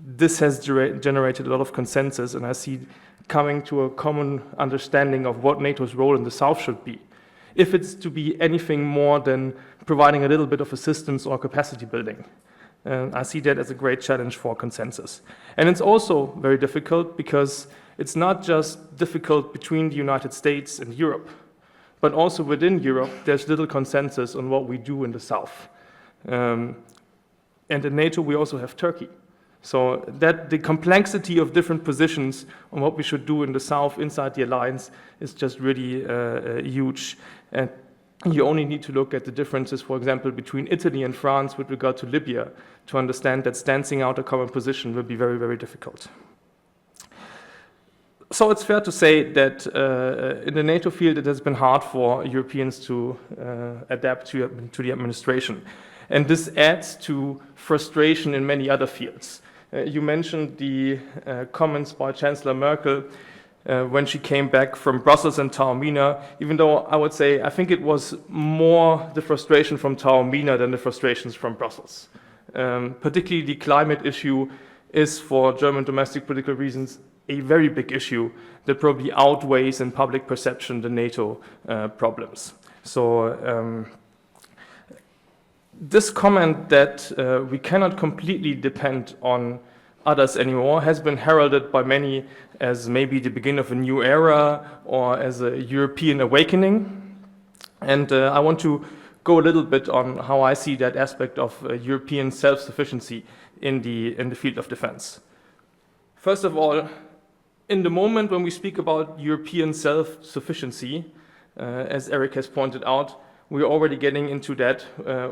this has generated a lot of consensus, and I see coming to a common understanding of what NATO's role in the South should be. If it's to be anything more than providing a little bit of assistance or capacity building. I see that as a great challenge for consensus. And it's also very difficult because it's not just difficult between the United States and Europe, but also within Europe, there's little consensus on what we do in the South. And in NATO, we also have Turkey. So that the complexity of different positions on what we should do in the South inside the alliance is just really huge. And you only need to look at the differences, for example, between Italy and France with regard to Libya to understand that stancing out a common position will be very, very difficult. So it's fair to say that in the NATO field it has been hard for Europeans to adapt to the administration. And this adds to frustration in many other fields. You mentioned the comments by Chancellor Merkel when she came back from Brussels and Taormina, even though I would say I think it was more the frustration from Taormina than the frustrations from Brussels. Particularly the climate issue is, for German domestic political reasons, a very big issue that probably outweighs in public perception the NATO problems. So this comment that we cannot completely depend on others anymore has been heralded by many as maybe the beginning of a new era or as a European awakening. And I want to go a little bit on how I see that aspect of European self-sufficiency in the field of defense. First of all, in the moment when we speak about European self-sufficiency, as Eric has pointed out, we're already getting into that,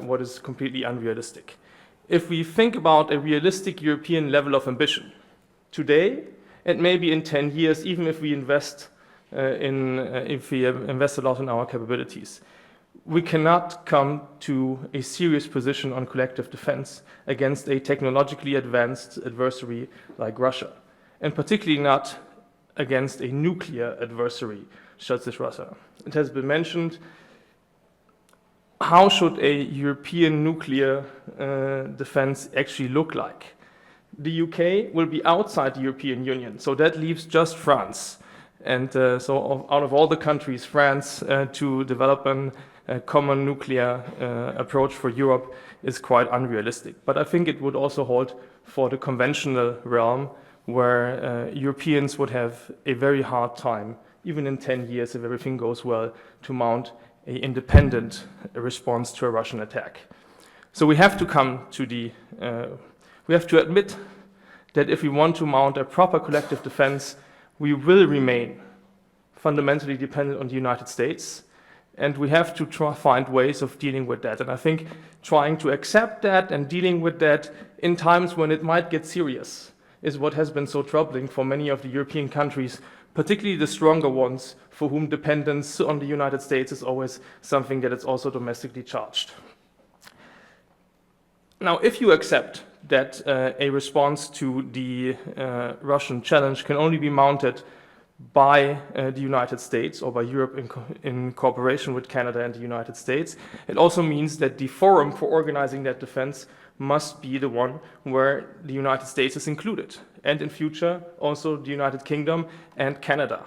what is completely unrealistic. If we think about a realistic European level of ambition, today, and maybe in 10 years, even if we invest invest a lot in our capabilities, we cannot come to a serious position on collective defense against a technologically advanced adversary like Russia, and particularly not against a nuclear adversary such as Russia. It has been mentioned, how should a European nuclear defense actually look like? The UK will be outside the European Union, so that leaves just France. And so out of all the countries, France to develop a common nuclear approach for Europe is quite unrealistic. But I think it would also hold for the conventional realm, where Europeans would have a very hard time, even in 10 years, if everything goes well, to mount an independent response to a Russian attack. So we have to come to we have to admit that if we want to mount a proper collective defense, we will remain fundamentally dependent on the United States, and we have to find ways of dealing with that. And I think trying to accept that and dealing with that in times when it might get serious is what has been so troubling for many of the European countries, particularly the stronger ones, for whom dependence on the United States is always something that is also domestically charged. Now, if you accept that a response to the Russian challenge can only be mounted by the United States or by Europe in cooperation with Canada and the United States, it also means that the forum for organizing that defense must be the one where the United States is included, and in future also the United Kingdom and Canada.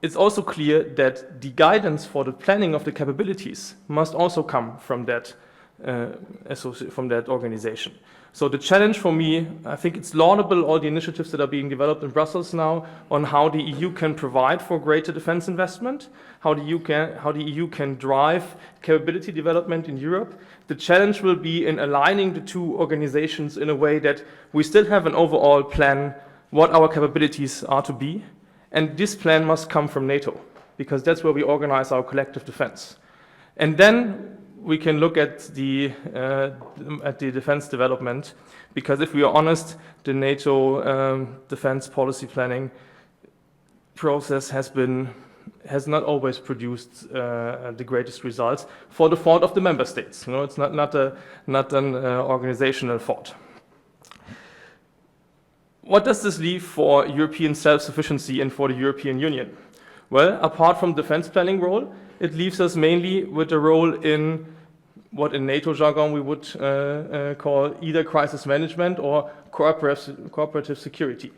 It's also clear that the guidance for the planning of the capabilities must also come from that organization. So the challenge for me, I think it's laudable, all the initiatives that are being developed in Brussels now on how the EU can provide for greater defense investment, how the EU can drive capability development in Europe. The challenge will be in aligning the two organizations in a way that we still have an overall plan what our capabilities are to be, and this plan must come from NATO, because that's where we organize our collective defense. And then we can look at the defense development, because if we are honest, the NATO defense policy planning process has not always produced the greatest results for the fault of the member states. You know, it's not an organizational fault. What does this leave for European self-sufficiency and for the European Union? Well, apart from defense planning role, it leaves us mainly with a role in what in NATO jargon we would call either crisis management or cooperative security.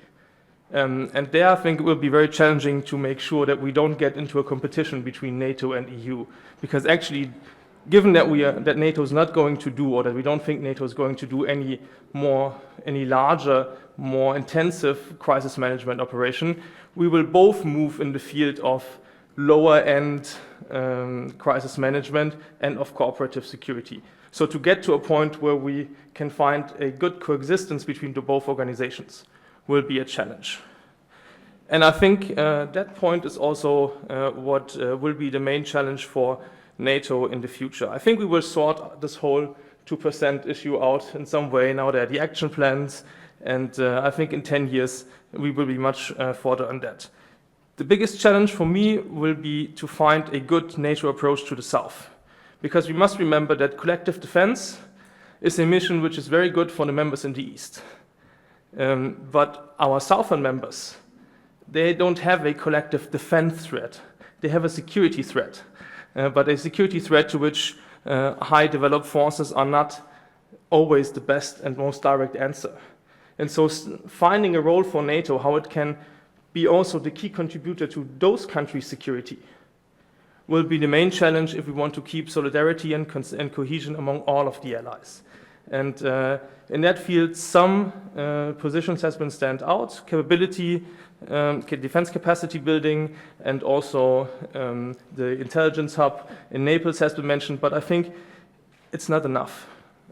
And there I think it will be very challenging to make sure that we don't get into a competition between NATO and EU, because actually, given that that NATO is not going to do, or that we don't think NATO is going to do any larger, more intensive crisis management operation, we will both move in the field of lower-end crisis management and of cooperative security. So to get to a point where we can find a good coexistence between the both organizations will be a challenge. And I think that point is also what will be the main challenge for NATO in the future. I think we will sort this whole 2% issue out in some way. Now there are the action plans, And I think in 10 years, we will be much further on that. The biggest challenge for me will be to find a good NATO approach to the south. Because we must remember that collective defense is a mission which is very good for the members in the east. But our southern members, they don't have a collective defense threat. They have a security threat, but a security threat to which high developed forces are not always the best and most direct answer. And so finding a role for NATO, how it can be also the key contributor to those countries' security, will be the main challenge if we want to keep solidarity and cohesion among all of the allies. And in that field, some positions has been stand out, capability, defense capacity building, and also the intelligence hub in Naples has been mentioned, but I think it's not enough.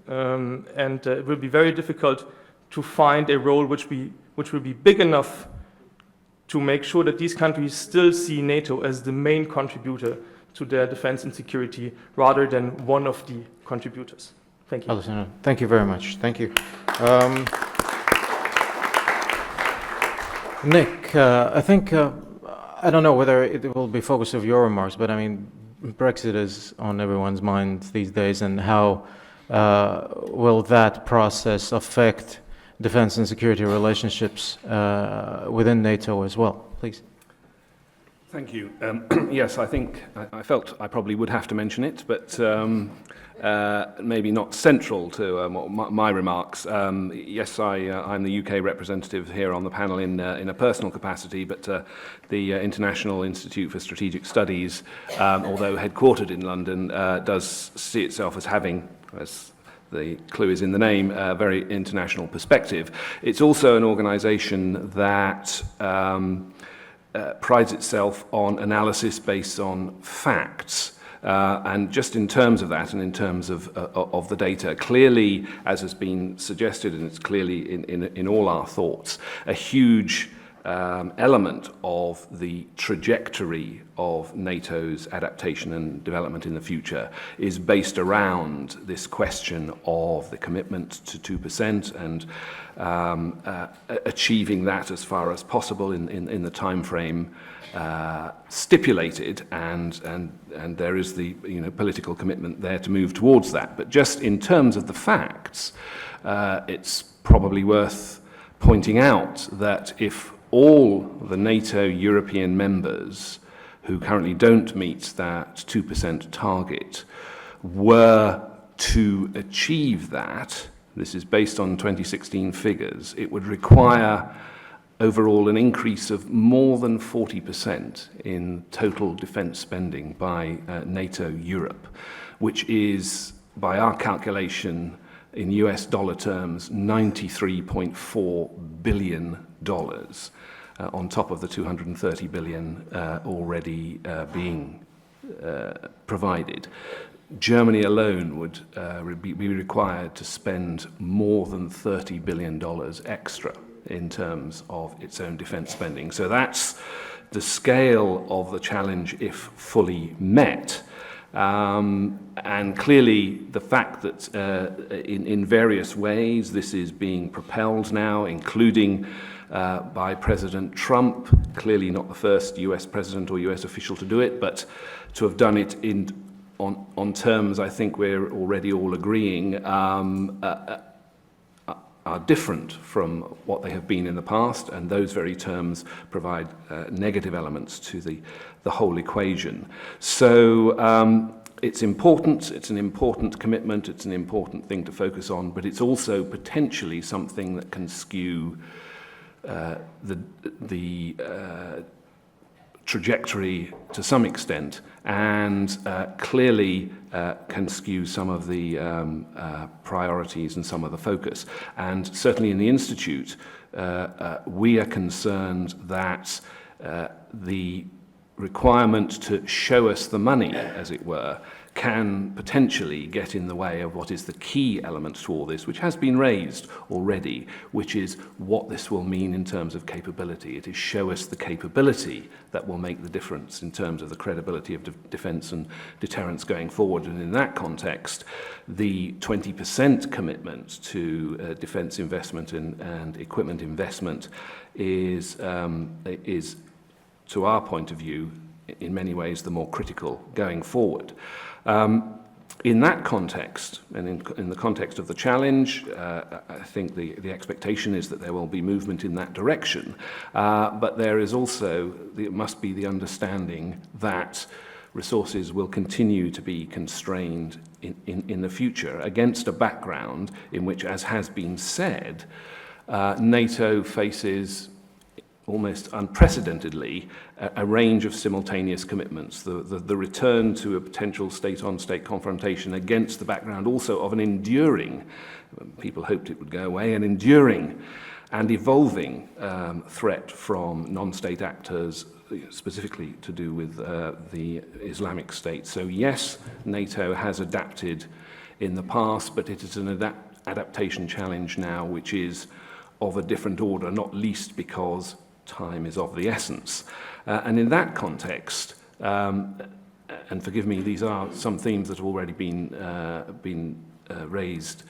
And it will be very difficult to find a role which will be big enough to make sure that these countries still see NATO as the main contributor to their defense and security, rather than one of the contributors. Thank you. Alessandro, thank you very much. Thank you. Nick, I think, I don't know whether it will be focus of your remarks, but I mean, Brexit is on everyone's mind these days, and how will that process affect defense and security relationships within NATO as well? Please. Thank you. Yes, I think I felt I probably would have to mention it, but maybe not central to my remarks. Yes, I'm the UK representative here on the panel in a personal capacity, but the International Institute for Strategic Studies, although headquartered in London, does see itself as having, as the clue is in the name, a very international perspective. It's also an organisation that prides itself on analysis based on facts. And just in terms of that, and in terms of the data, clearly, as has been suggested, and it's clearly in all our thoughts, a huge element of the trajectory of NATO's adaptation and development in the future is based around this question of the commitment to 2% and achieving that as far as possible in the time frame stipulated, and there is the political commitment there to move towards that. But just in terms of the facts, it's probably worth pointing out that if all the NATO European members who currently don't meet that 2% target were to achieve that, this is based on 2016 figures, it would require overall an increase of more than 40% in total defense spending by NATO Europe, which is, by our calculation, in US dollar terms, $93.4 billion. On top of the 230 billion already being provided. Germany alone would be required to spend more than $30 billion extra in terms of its own defense spending. So that's the scale of the challenge if fully met. And clearly the fact that in various ways this is being propelled now, including by President Trump, clearly not the first US president or US official to do it, but to have done it on terms I think we're already all agreeing are different from what they have been in the past, and those very terms provide negative elements to the whole equation. So it's important, it's an important commitment, it's an important thing to focus on, but it's also potentially something that can skew the trajectory to some extent, and clearly can skew some of the priorities and some of the focus. And certainly in the Institute, we are concerned that the requirement to show us the money, as it were, can potentially get in the way of what is the key element to all this, which has been raised already, which is what this will mean in terms of capability. It is show us the capability that will make the difference in terms of the credibility of defence and deterrence going forward. And in that context, the 20% commitment to defence investment and equipment investment is, to our point of view, in many ways the more critical going forward. In that context, and in the context of the challenge, I think the expectation is that there will be movement in that direction, but there is also, it must be the understanding that resources will continue to be constrained in the future against a background in which, as has been said, NATO faces almost unprecedentedly a range of simultaneous commitments. The return to a potential state-on-state confrontation against the background also of an enduring, people hoped it would go away, an enduring and evolving threat from non-state actors, specifically to do with the Islamic State. So yes, NATO has adapted in the past, but it is an adaptation challenge now which is of a different order, not least because time is of the essence. And in that context, and forgive me, these are some themes that have already been raised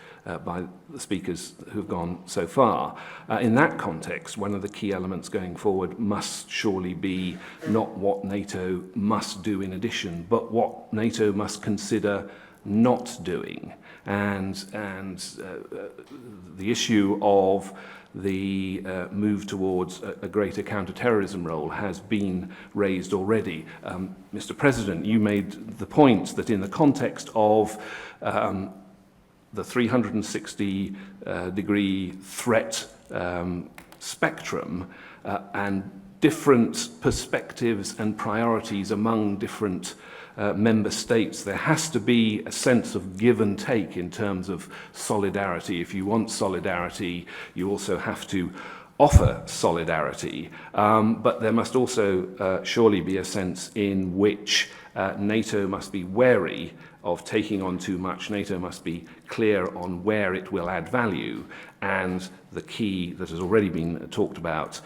by the speakers who've gone so far. In that context, one of the key elements going forward must surely be not what NATO must do in addition, but what NATO must consider not doing. And the issue of the move towards a greater counter-terrorism role has been raised already. Mr. President, you made the point that in the context of the 360-degree threat spectrum and different perspectives and priorities among different member states, there has to be a sense of give and take in terms of solidarity. If you want solidarity, you also have to offer solidarity. But there must also surely be a sense in which NATO must be wary of taking on too much. NATO must be clear on where it will add value, and the key that has already been talked about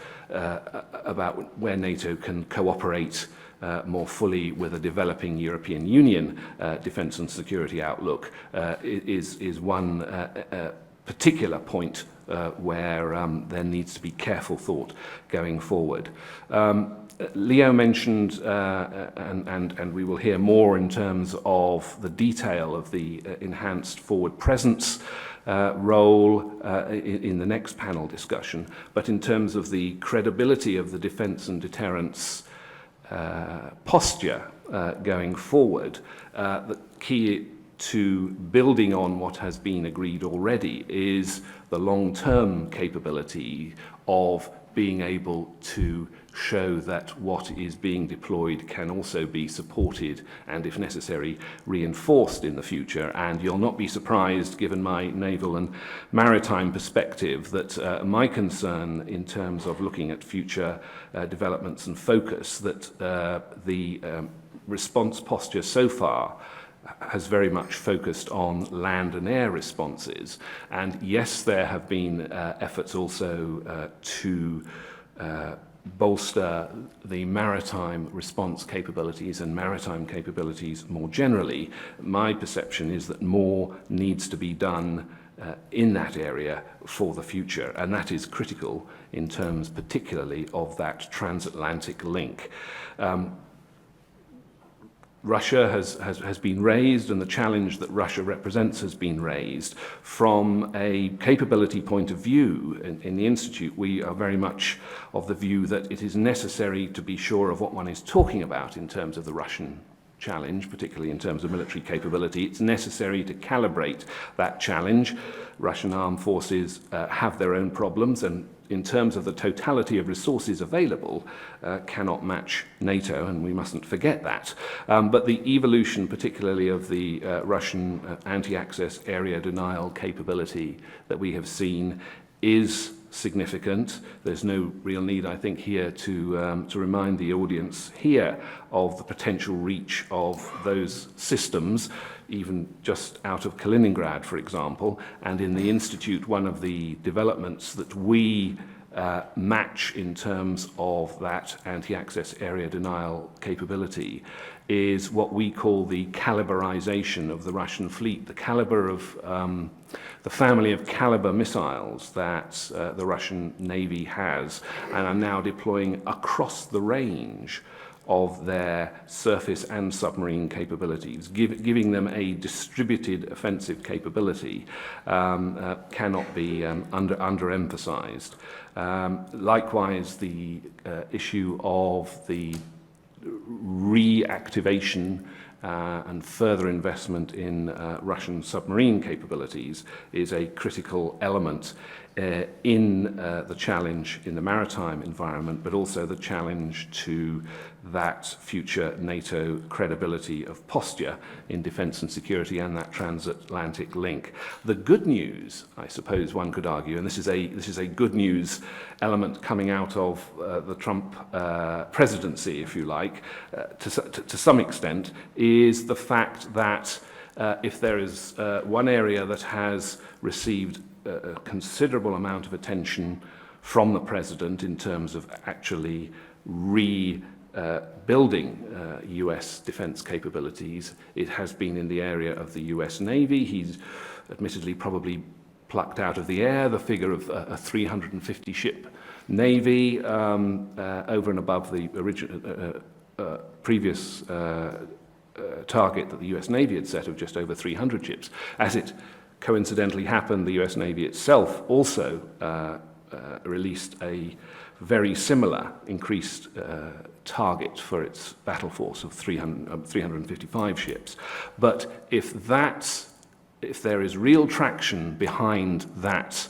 where NATO can cooperate more fully with a developing European Union defence and security outlook is one particular point where there needs to be careful thought going forward. Leo mentioned, and we will hear more in terms of the detail of the enhanced forward presence role in the next panel discussion, but in terms of the credibility of the defence and deterrence posture going forward, the key to building on what has been agreed already is the long-term capability of being able to show that what is being deployed can also be supported and, if necessary, reinforced in the future. And you'll not be surprised, given my naval and maritime perspective, that my concern in terms of looking at future developments and focus, that the response posture so far has very much focused on land and air responses. And yes, there have been efforts also to bolster the maritime response capabilities and maritime capabilities more generally. My perception is that more needs to be done in that area for the future, and that is critical in terms particularly of that transatlantic link. Russia has been raised, and the challenge that Russia represents has been raised. From a capability point of view, in the Institute, we are very much of the view that it is necessary to be sure of what one is talking about in terms of the Russian challenge, particularly in terms of military capability. It's necessary to calibrate that challenge. Russian armed forces have their own problems, and in terms of the totality of resources available, cannot match NATO, and we mustn't forget that. But the evolution, particularly of the Russian anti-access area denial capability that we have seen, is significant. There's no real need, I think, here to remind the audience here of the potential reach of those systems, even just out of Kaliningrad, for example. And in the Institute, one of the developments that we match in terms of that anti-access area denial capability is what we call the calibrization of the Russian fleet, the caliber of the family of Caliber missiles that the Russian Navy has and are now deploying across the range of their surface and submarine capabilities. Giving them a distributed offensive capability cannot be underemphasized. Likewise, the issue of the reactivation and further investment in Russian submarine capabilities is a critical element in the challenge in the maritime environment, but also the challenge to that future NATO credibility of posture in defence and security and that transatlantic link. The good news, I suppose one could argue, and this is a good news element coming out of the Trump presidency, if you like, to some extent, is the fact that if there is one area that has received a considerable amount of attention from the president in terms of actually rebuilding US defense capabilities, it has been in the area of the US Navy. He's admittedly probably plucked out of the air the figure of a 350 ship Navy over and above the original previous target that the US Navy had set of just over 300 ships. As it coincidentally happened, the US Navy itself also released a very similar increased target for its battle force of 355 ships. But if there is real traction behind that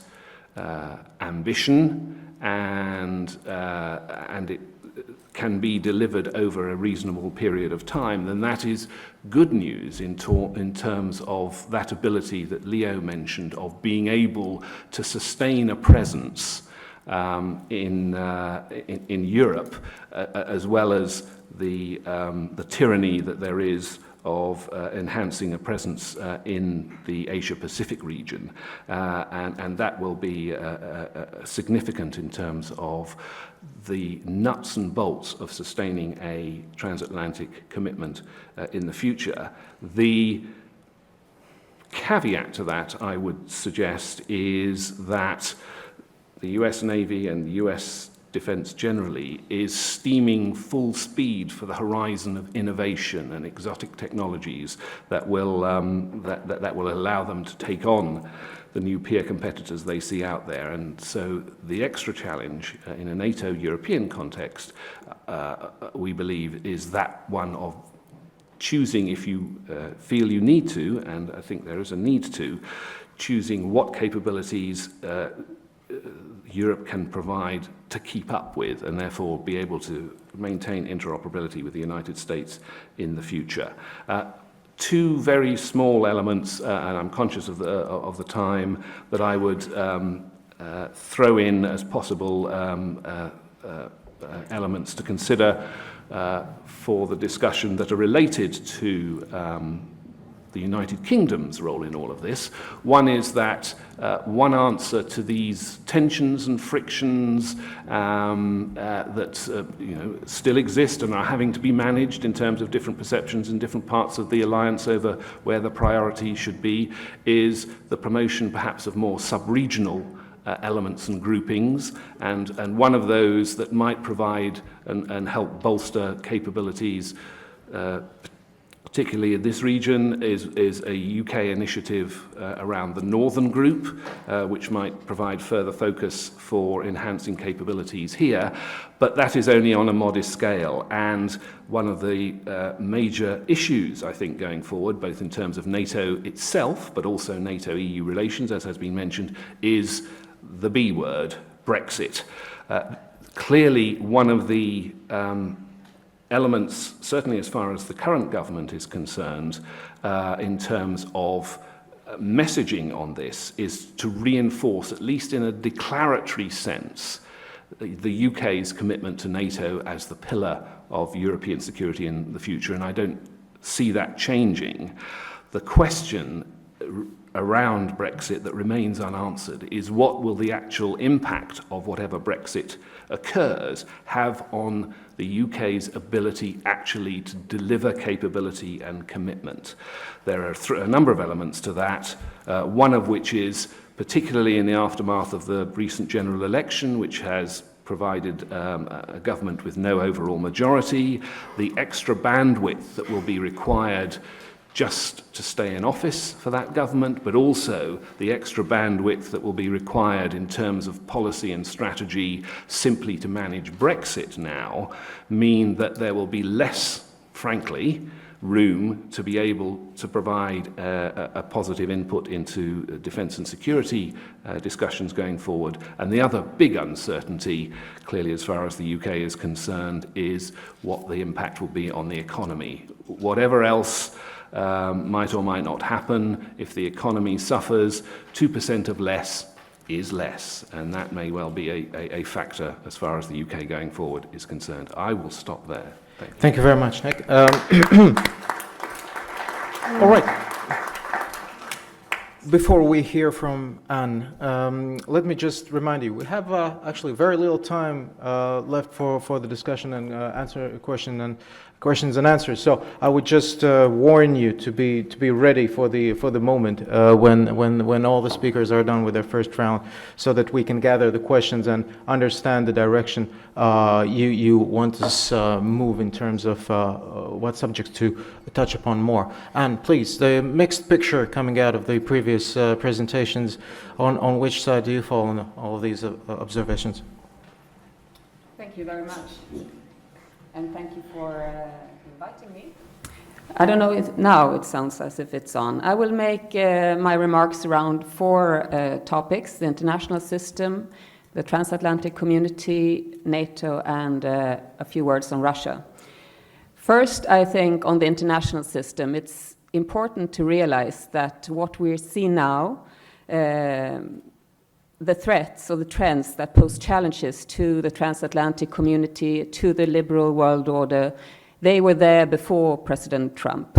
ambition and it can be delivered over a reasonable period of time, then that is good news in terms of that ability that Leo mentioned of being able to sustain a presence in Europe, as well as the tyranny that there is of enhancing a presence in the Asia-Pacific region. And that will be significant in terms of the nuts and bolts of sustaining a transatlantic commitment in the future. The caveat to that, I would suggest, is that the US Navy and the US defense generally is steaming full speed for the horizon of innovation and exotic technologies that will that will allow them to take on the new peer competitors they see out there. And so the extra challenge in a NATO European context, we believe, is that one of choosing, if you feel you need to, and I think there is a need to, choosing what capabilities Europe can provide to keep up with and therefore be able to maintain interoperability with the United States in the future. Two very small elements, and I'm conscious of the time, that I would throw in as possible elements to consider for the discussion that are related to the United Kingdom's role in all of this. One is that one answer to these tensions and frictions that still exist and are having to be managed in terms of different perceptions in different parts of the alliance over where the priority should be, is the promotion perhaps of more sub-regional elements and groupings, and one of those that might provide and help bolster capabilities particularly in this region, is a UK initiative around the Northern Group, which might provide further focus for enhancing capabilities here. But that is only on a modest scale. And one of the major issues, I think, going forward, both in terms of NATO itself, but also NATO-EU relations, as has been mentioned, is the B word, Brexit. Clearly, one of the elements, certainly as far as the current government is concerned, in terms of messaging on this is to reinforce, at least in a declaratory sense, the UK's commitment to NATO as the pillar of European security in the future, and I don't see that changing. The question around Brexit that remains unanswered is what will the actual impact of whatever Brexit occurs have on the UK's ability actually to deliver capability and commitment. There are a number of elements to that, one of which is, particularly in the aftermath of the recent general election, which has provided a government with no overall majority, the extra bandwidth that will be required just to stay in office for that government, but also the extra bandwidth that will be required in terms of policy and strategy simply to manage Brexit now, mean that there will be less, frankly, room to be able to provide a positive input into defence and security discussions going forward. And the other big uncertainty, clearly as far as the UK is concerned, is what the impact will be on the economy. Whatever else might or might not happen, if the economy suffers, 2% of less is less, and that may well be a factor as far as the UK going forward is concerned. I will stop there. Thank you very much, Nick. All right. Before we hear from Anne, let me just remind you, we have actually very little time left for the discussion and answer a question and questions and answers. So I would just warn you to be ready for the moment when all the speakers are done with their first round, so that we can gather the questions and understand the direction you want us move in terms of what subjects to touch upon more. And please, the mixed picture coming out of the previous presentations, on which side do you fall on all of these observations? Thank you very much. And thank you for inviting me. I don't know if now it sounds as if it's on. I will make my remarks around four topics: the international system, the transatlantic community, NATO, and a few words on Russia. First, I think on the international system, it's important to realize that what we see now, the threats or the trends that pose challenges to the transatlantic community, to the liberal world order, they were there before President Trump.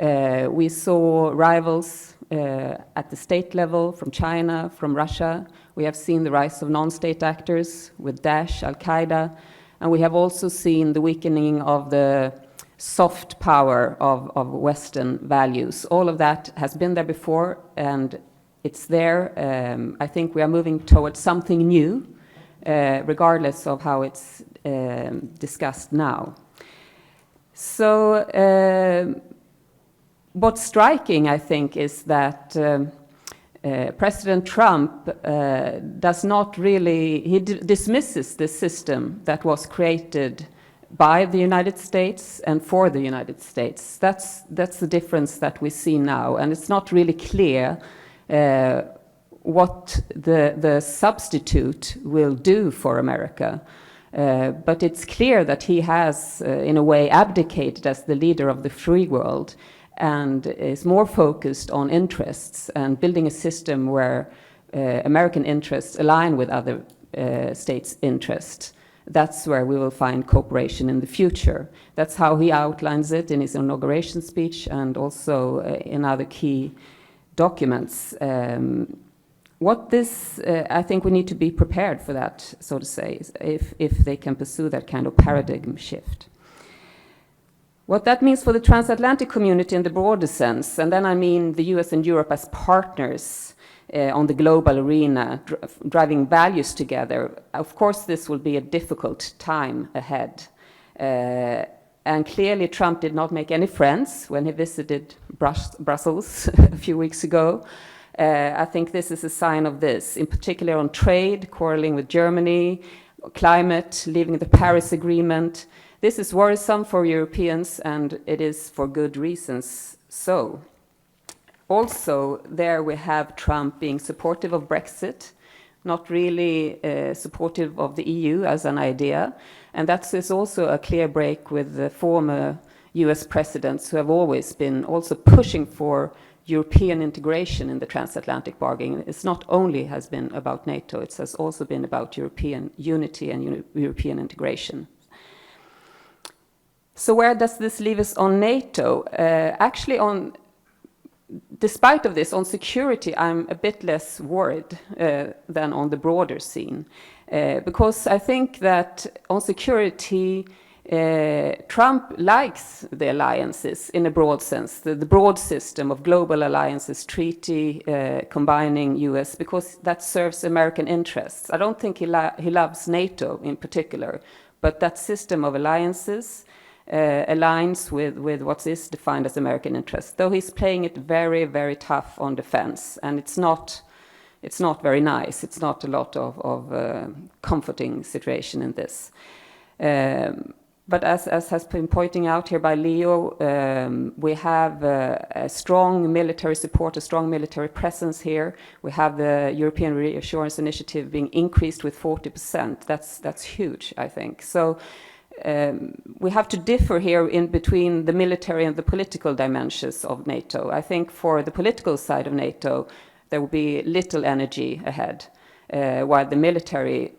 We saw rivals at the state level from China, from Russia. We have seen the rise of non-state actors with Daesh, Al-Qaeda, and we have also seen the weakening of the soft power of Western values. All of that has been there before, and it's there. I think we are moving towards something new, regardless of how it's discussed now. So what's striking, I think, is that President Trump does not really, he dismisses the system that was created by the United States and for the United States. That's the difference that we see now, and it's not really clear what the substitute will do for America. But it's clear that he has, in a way, abdicated as the leader of the free world and is more focused on interests and building a system where American interests align with other states' interests. That's where we will find cooperation in the future. That's how he outlines it in his inauguration speech and also in other key documents. I think we need to be prepared for that, so to say, if they can pursue that kind of paradigm shift. What that means for the transatlantic community in the broader sense, and then I mean the US and Europe as partners on the global arena, driving values together. Of course, this will be a difficult time ahead. And clearly, Trump did not make any friends when he visited Brussels a few weeks ago. I think this is a sign of this, in particular on trade, quarreling with Germany, climate, leaving the Paris Agreement. This is worrisome for Europeans, and it is for good reasons so. Also, there we have Trump being supportive of Brexit, not really supportive of the EU as an idea. And that is also a clear break with the former US presidents who have always been also pushing for European integration in the transatlantic bargaining. It's not only has been about NATO, it has also been about European unity and European integration. So where does this leave us on NATO? Actually, despite of this, on security, I'm a bit less worried than on the broader scene. Because I think that on security, Trump likes the alliances in a broad sense, the broad system of global alliances, treaty combining US, because that serves American interests. I don't think he loves NATO in particular, but that system of alliances aligns with what is defined as American interests, though he's playing it very, very tough on defense, and it's not very nice. It's not a lot of comforting situation in this. But as has been pointing out here by Leo, we have a strong military support, a strong military presence here. We have the European Reassurance Initiative being increased with 40%. That's huge, I think. So we have to differ here in between the military and the political dimensions of NATO. I think for the political side of NATO, there will be little energy ahead. While the military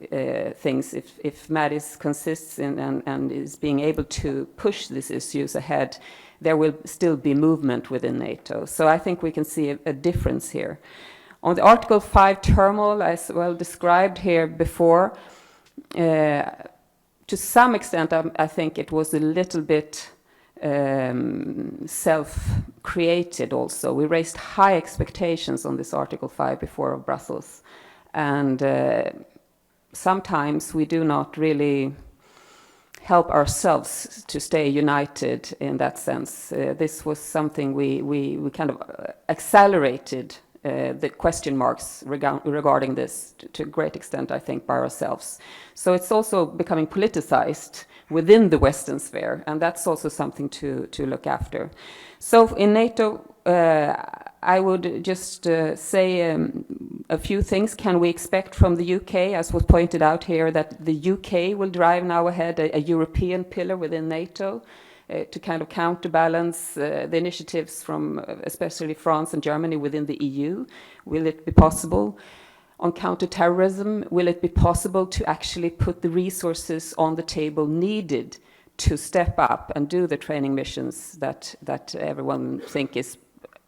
things, if Mattis consists in and is being able to push these issues ahead, there will still be movement within NATO. So I think we can see a difference here. On the Article 5 turmoil, as well described here before, to some extent, I think it was a little bit self-created also. We raised high expectations on this Article 5 before of Brussels. And sometimes we do not really help ourselves to stay united in that sense. This was something we kind of accelerated the question marks regarding this to a great extent, I think, by ourselves. So it's also becoming politicized within the Western sphere, and that's also something to look after. So in NATO, I would just say a few things. Can we expect from the UK, as was pointed out here, that the UK will drive now ahead a European pillar within NATO to kind of counterbalance the initiatives from especially France and Germany within the EU? Will it be possible? On counterterrorism, will it be possible to actually put the resources on the table needed to step up and do the training missions that everyone think is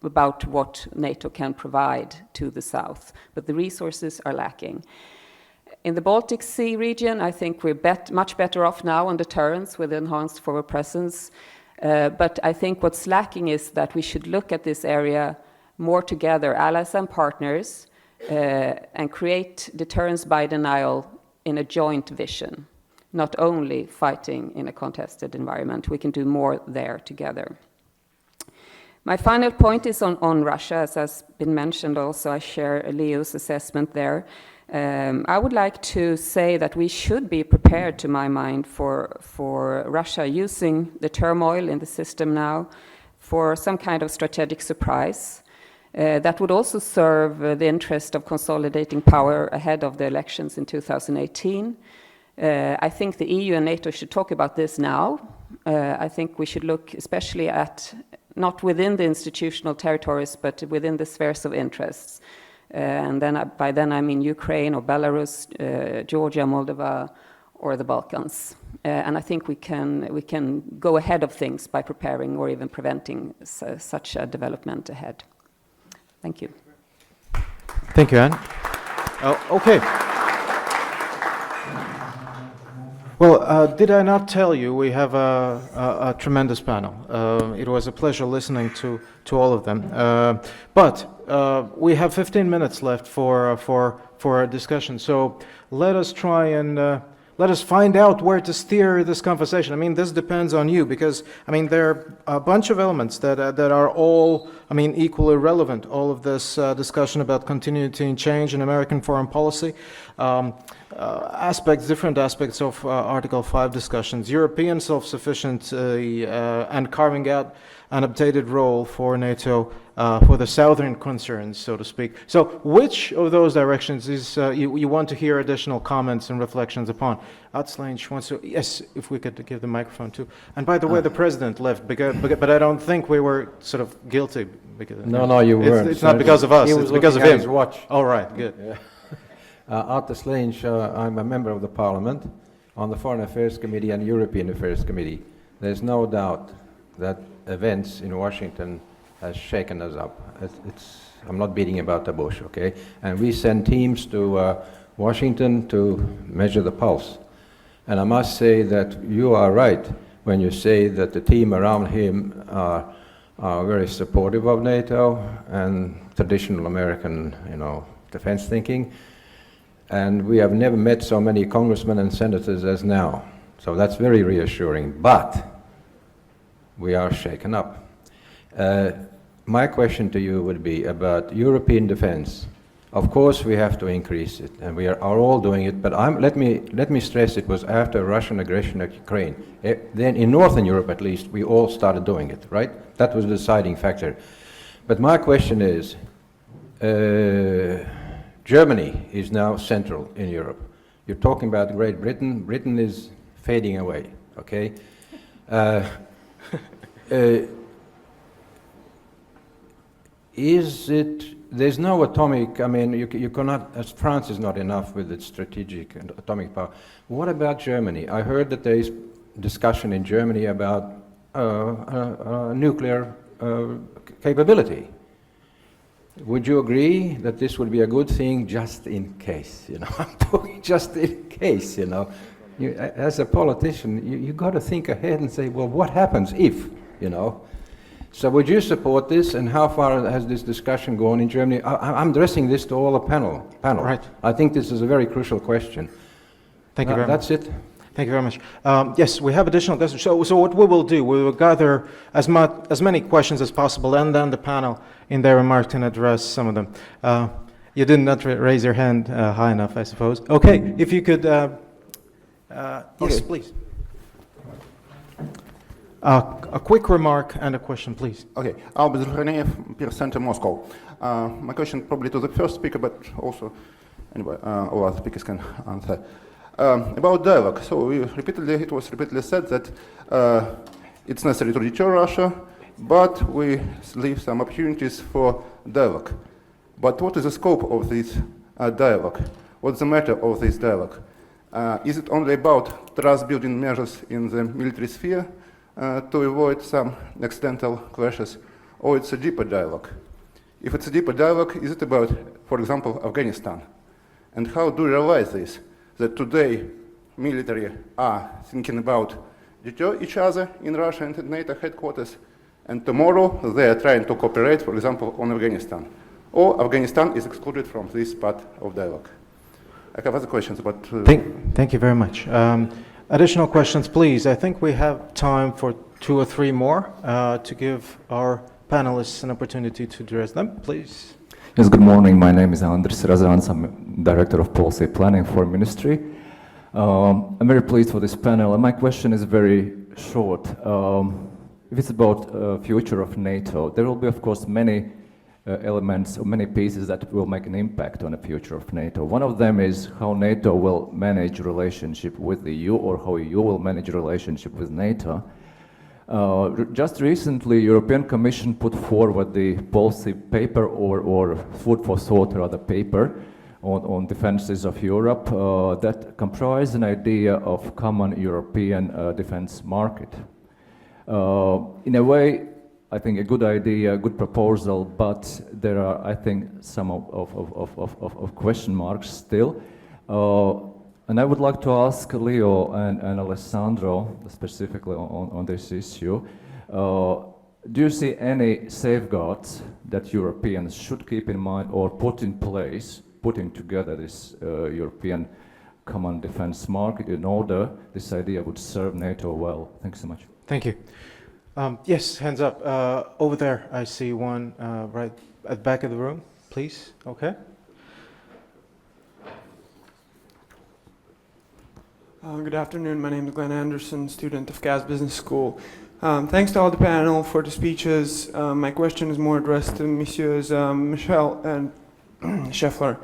about what NATO can provide to the south? But the resources are lacking. In the Baltic Sea region, I think we're much better off now on deterrence with enhanced forward presence. But I think what's lacking is that we should look at this area more together, allies and partners, and create deterrence by denial in a joint vision, not only fighting in a contested environment. We can do more there together. My final point is on Russia, as has been mentioned also. I share Leo's assessment there. I would like to say that we should be prepared, to my mind, for Russia using the turmoil in the system now for some kind of strategic surprise. That would also serve the interest of consolidating power ahead of the elections in 2018. I think the EU and NATO should talk about this now. I think we should look especially at, not within the institutional territories, but within the spheres of interests. And then by then I mean Ukraine or Belarus, Georgia, Moldova, or the Balkans. And I think we can go ahead of things by preparing or even preventing such a development ahead. Thank you. Thank you, Anne. Okay. Well, did I not tell you we have a tremendous panel? It was a pleasure listening to all of them. But we have 15 minutes left for a discussion. So let us try and let us find out where to steer this conversation. I mean, this depends on you because, I mean, there are a bunch of elements that are all, I mean, equally relevant. All of this discussion about continuity and change in American foreign policy. Different aspects of Article 5 discussions, European self-sufficiency and carving out an updated role for NATO for the southern concerns, so to speak. So which of those directions is you want to hear additional comments and reflections upon? Alain wants to, yes, if we could give the microphone too. And by the way, the president left, but I don't think we were sort of guilty No, you weren't. It's not because of us, He it's was because of looking at him. his watch. All right, good. Yeah. Arthur Slange, I'm a member of the Parliament on the Foreign Affairs Committee and European Affairs Committee. There's no doubt that events in Washington has shaken us up. I'm not beating about the bush, okay? And we send teams to Washington to measure the pulse. And I must say that you are right when you say that the team around him are very supportive of NATO and traditional American, defense thinking. And we have never met so many congressmen and senators as now. So that's very reassuring, but we are shaken up. My question to you would be about European defense. Of course, we have to increase it, and we are all doing it, but let me stress it was after Russian aggression at Ukraine. Then in Northern Europe, at least, we all started doing it, right? That was the deciding factor. But my question is, Germany is now central in Europe. You're talking about Great Britain. Britain is fading away, okay? There's no atomic, you cannot, as France is not enough with its strategic and atomic power. What about Germany? I heard that there is discussion in Germany about nuclear capability. Would you agree that this would be a good thing just in case? I'm talking just in case, as a politician, you got to think ahead and say, well, what happens if, So would you support this, and how far has this discussion gone in Germany? I'm addressing this to all the panel. Right. I think this is a very crucial question. Thank you very much. That's it. Thank you very much. Yes, we have additional questions. So what we will do, we will gather as many questions as possible, and then the panel, in their remarks, can address some of them. You did not raise your hand high enough, I suppose. Okay, if you could, yes, please. A quick remark and a question, please. Okay, Albert Zurhanev, Peer Center, Moscow. My question probably to the first speaker, but also anyway, all other speakers can answer. About dialogue. So it was repeatedly said that it's necessary to deter Russia, but we leave some opportunities for dialogue. But what is the scope of this dialogue? What's the matter of this dialogue? Is it only about trust-building measures in the military sphere to avoid some accidental clashes, or it's a deeper dialogue? If it's a deeper dialogue, is it about, for example, Afghanistan? And how do you realize this? That today military are thinking about deter each other in Russia and in NATO headquarters, and tomorrow they are trying to cooperate, for example, on Afghanistan. Or Afghanistan is excluded from this part of dialogue. I have other questions, but... Thank you very much. Additional questions, please. I think we have time for 2 or 3 more to give our panelists an opportunity to address them. Please. Yes, good morning. My name is Andris. I'm Director of Policy Planning for Ministry. I'm very pleased for this panel, and my question is very short. If it's about future of NATO, there will be, of course, many elements or many pieces that will make an impact on the future of NATO. One of them is how NATO will manage relationship with the EU, or how EU will manage relationship with NATO. Just recently, European Commission put forward the policy paper or food for thought, rather, paper on defenses of Europe that comprise an idea of common European defense market. In a way, I think a good idea, a good proposal, but there are, I think, some of question marks still. And I would like to ask Leo and Alessandro, specifically on this issue, do you see any safeguards that Europeans should keep in mind or put in place, putting together this European common defense market in order this idea would serve NATO well? Thanks so much. Thank you. Yes, hands up. Over there, I see one right at the back of the room, please. Okay. Good afternoon. My name is Glenn Anderson, student of Cass Business School. Thanks to all the panel for the speeches. My question is more addressed to Messieurs Michel and Scheffler.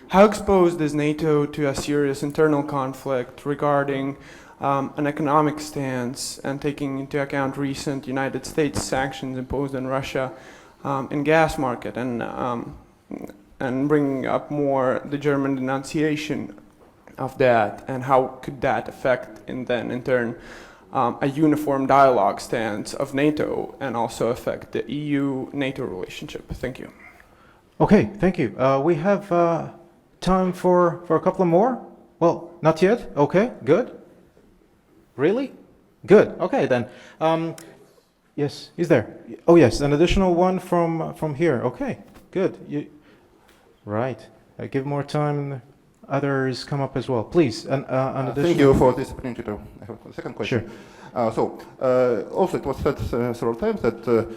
How exposed is NATO to a serious internal conflict regarding an economic stance, and taking into account recent United States sanctions imposed on Russia? in gas market and bringing up more the German denunciation of that, and how could that affect in turn a uniform dialogue stance of NATO and also affect the EU-NATO relationship? Thank you. Okay, thank you. We have time for a couple of more? Well, not yet? Okay, good. Really? Good, okay then. Yes, is there? Oh yes, an additional one from here. Okay, good. Right, give more time. Others come up as well. Please, an additional... Thank you for this opportunity to have a second question. Sure. Also it was said several times that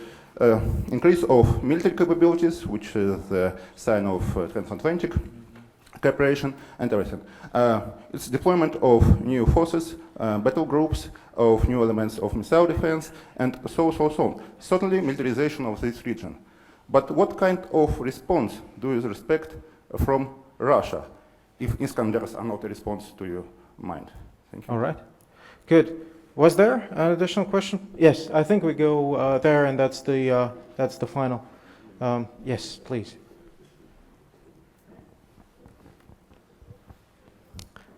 increase of military capabilities, which is a sign of transatlantic cooperation and everything. It's deployment of new forces, battle groups, of new elements of missile defense, and so on. Certainly militarization of this region. But what kind of response do you expect from Russia, if Iskanders are not a response to your mind? Thank you. All right, good. Was there an additional question? Yes, I think we go there, and that's the final. Yes, please.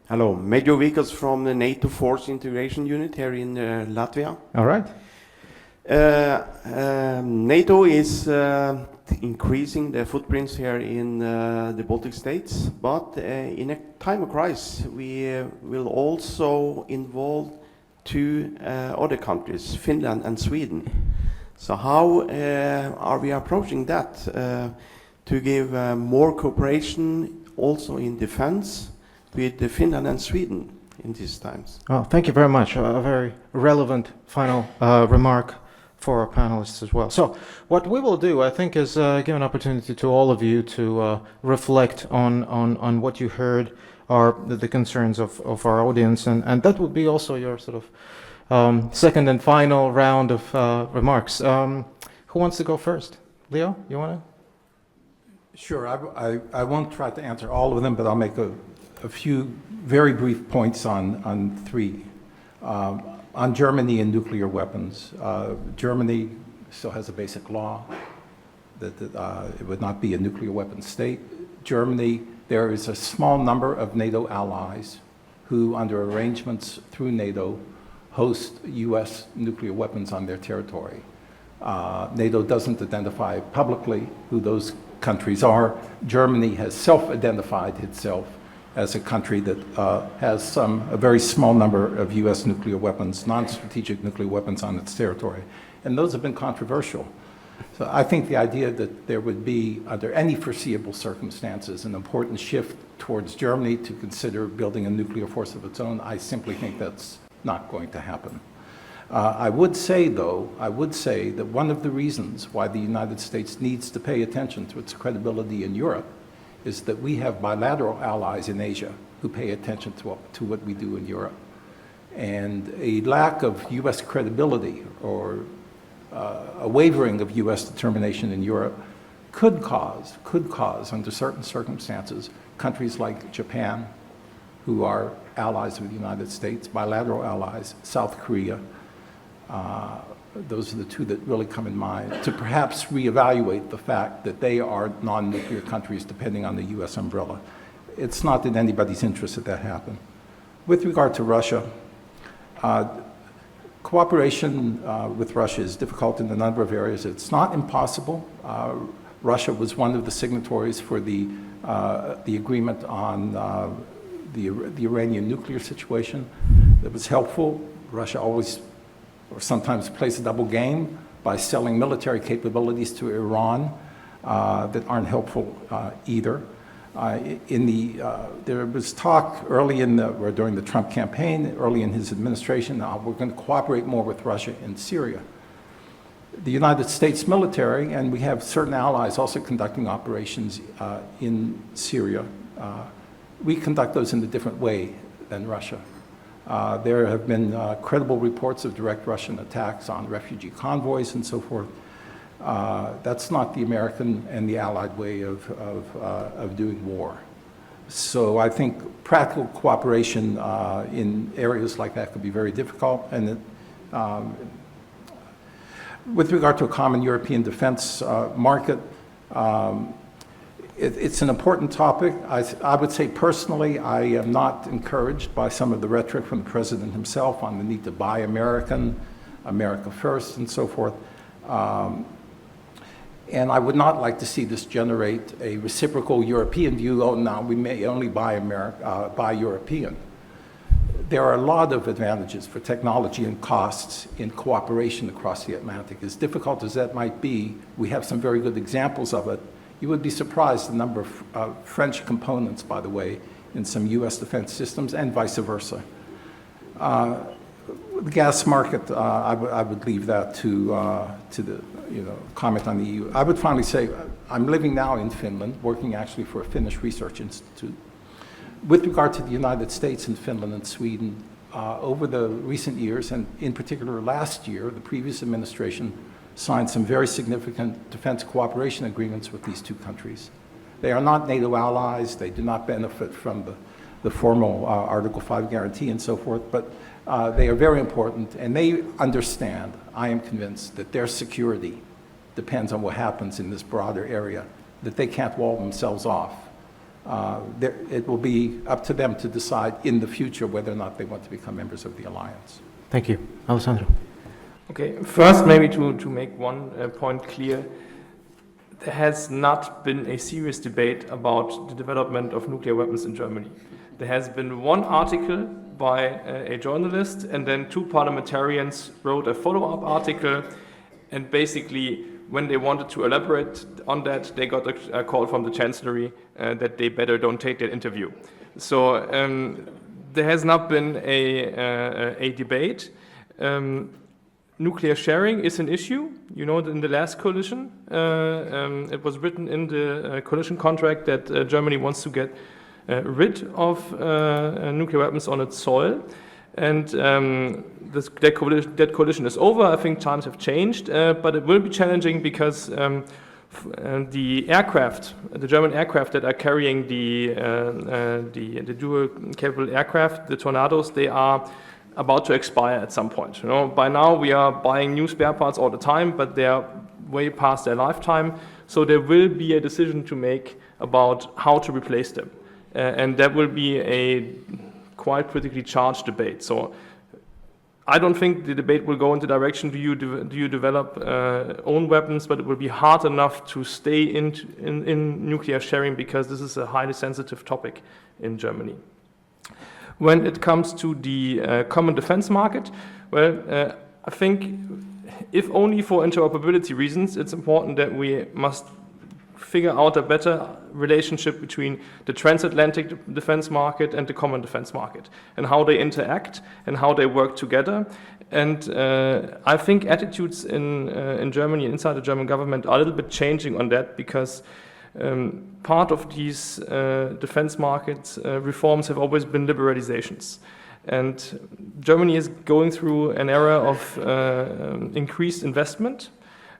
Hello, Major Vickers from the NATO Force Integration Unit here in Latvia. All right. NATO is increasing their footprints here in the Baltic states, but in a time of crisis, we will also involve two other countries, Finland and Sweden. So how are we approaching that to give more cooperation also in defense with Finland and Sweden in these times? Oh, thank you very much. A very relevant final remark for our panelists as well. So what we will do, I think, is give an opportunity to all of you to reflect on what you heard, are the concerns of our audience, and that would be also your sort of second and final round of remarks. Who wants to go first? Leo, you want to? Sure, I won't try to answer all of them, but I'll make a few very brief points on three. On Germany and nuclear weapons. Germany still has a basic law that it would not be a nuclear weapon state. Germany, there is a small number of NATO allies who, under arrangements through NATO, host US nuclear weapons on their territory. NATO doesn't identify publicly who those countries are. Germany has self-identified itself as a country that has a very small number of US nuclear weapons, non-strategic nuclear weapons on its territory. And those have been controversial. So I think the idea that there would be, under any foreseeable circumstances, an important shift towards Germany to consider building a nuclear force of its own, I simply think that's not going to happen. I would say, though, that one of the reasons why the United States needs to pay attention to its credibility in Europe is that we have bilateral allies in Asia who pay attention to what we do in Europe. And a lack of US credibility or a wavering of US determination in Europe could cause, under certain circumstances, countries like Japan, who are allies of the United States, bilateral allies, South Korea, those are the two that really come in mind, to perhaps reevaluate the fact that they are non-nuclear countries depending on the US umbrella. It's not in anybody's interest that that happen. With regard to Russia, cooperation with Russia is difficult in a number of areas. It's not impossible. Russia was one of the signatories for the agreement on the Iranian nuclear situation. That was helpful. Russia always or sometimes plays a double game by selling military capabilities to Iran that aren't helpful either. There was talk early or during the Trump campaign, early in his administration, we're going to cooperate more with Russia in Syria. The United States military, and we have certain allies also conducting operations in Syria, we conduct those in a different way than Russia. There have been credible reports of direct Russian attacks on refugee convoys and so forth. That's not the American and the Allied way of doing war. So I think practical cooperation in areas like that could be very difficult. And with regard to a common European defense market, it's an important topic. I would say personally, I am not encouraged by some of the rhetoric from the president himself on the need to buy American, America first, and so forth. And I would not like to see this generate a reciprocal European view. Oh, now we may only buy European. There are a lot of advantages for technology and costs in cooperation across the Atlantic. As difficult as that might be, we have some very good examples of it. You would be surprised the number of French components, by the way, in some US defense systems and vice versa. The gas market, I would leave that to the comment on the EU. I would finally say I'm living now in Finland, working actually for a Finnish research institute. With regard to the United States and Finland and Sweden, over the recent years, and in particular last year, the previous administration signed some very significant defense cooperation agreements with these two countries. They are not NATO allies, they do not benefit from the formal Article 5 guarantee and so forth, but they are very important, and they understand, I am convinced, that their security depends on what happens in this broader area, that they can't wall themselves off. It will be up to them to decide in the future whether or not they want to become members of the alliance. Thank you. Alessandro. Okay, first maybe to make one point clear, there has not been a serious debate about the development of nuclear weapons in Germany. There has been one article by a journalist, and then two parliamentarians wrote a follow-up article, and basically when they wanted to elaborate on that, they got a call from the Chancellery that they better don't take that interview. So there has not been a debate. Nuclear sharing is an issue. You know, in the last coalition, it was written in the coalition contract that Germany wants to get rid of nuclear weapons on its soil. And that coalition is over. I think times have changed, but it will be challenging because the aircraft, the German aircraft that are carrying the dual-capable aircraft, the Tornados, they are about to expire at some point. You know, by now we are buying new spare parts all the time, but they are way past their lifetime. So there will be a decision to make about how to replace them, and that will be a quite politically charged debate. So I don't think the debate will go in the direction, do you develop own weapons, but it will be hard enough to stay in nuclear sharing because this is a highly sensitive topic in Germany. When it comes to the common defense market, well, I think if only for interoperability reasons, it's important that we must figure out a better relationship between the transatlantic defense market and the common defense market, and how they interact and how they work together. And I think attitudes in Germany, inside the German government, are a little bit changing on that, because part of these defense market reforms have always been liberalizations. And Germany is going through an era of increased investment,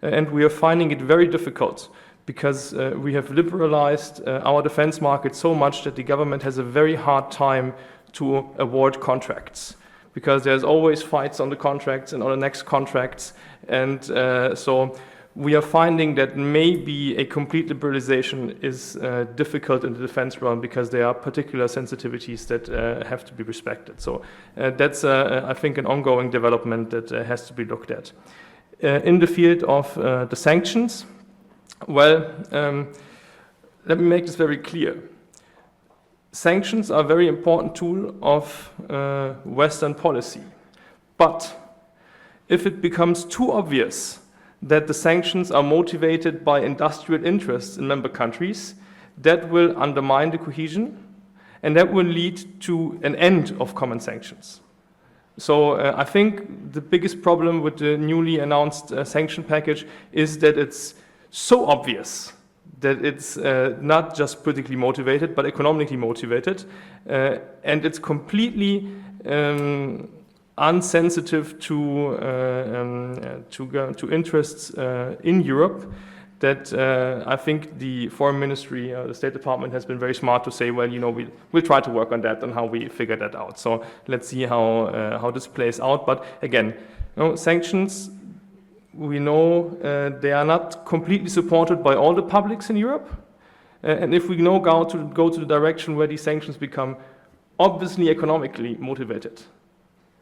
and we are finding it very difficult because we have liberalized our defense market so much that the government has a very hard time to award contracts, because there's always fights on the contracts and on the next contracts. And so we are finding that maybe a complete liberalization is difficult in the defense realm, because there are particular sensitivities that have to be respected. So that's, I think, an ongoing development that has to be looked at. In the field of the sanctions, well, let me make this very clear. Sanctions are a very important tool of Western policy. But if it becomes too obvious that the sanctions are motivated by industrial interests in member countries, that will undermine the cohesion, and that will lead to an end of common sanctions. So I think the biggest problem with the newly announced sanction package is that it's so obvious that it's not just politically motivated, but economically motivated, and it's completely unsensitive to interests in Europe. That I think the Foreign Ministry, the State Department, has been very smart to say, well, you know, we'll try to work on that and how we figure that out. So let's see how this plays out. But again, you know, sanctions we know they are not completely supported by all the publics in Europe. And if we now go to the direction where these sanctions become obviously economically motivated,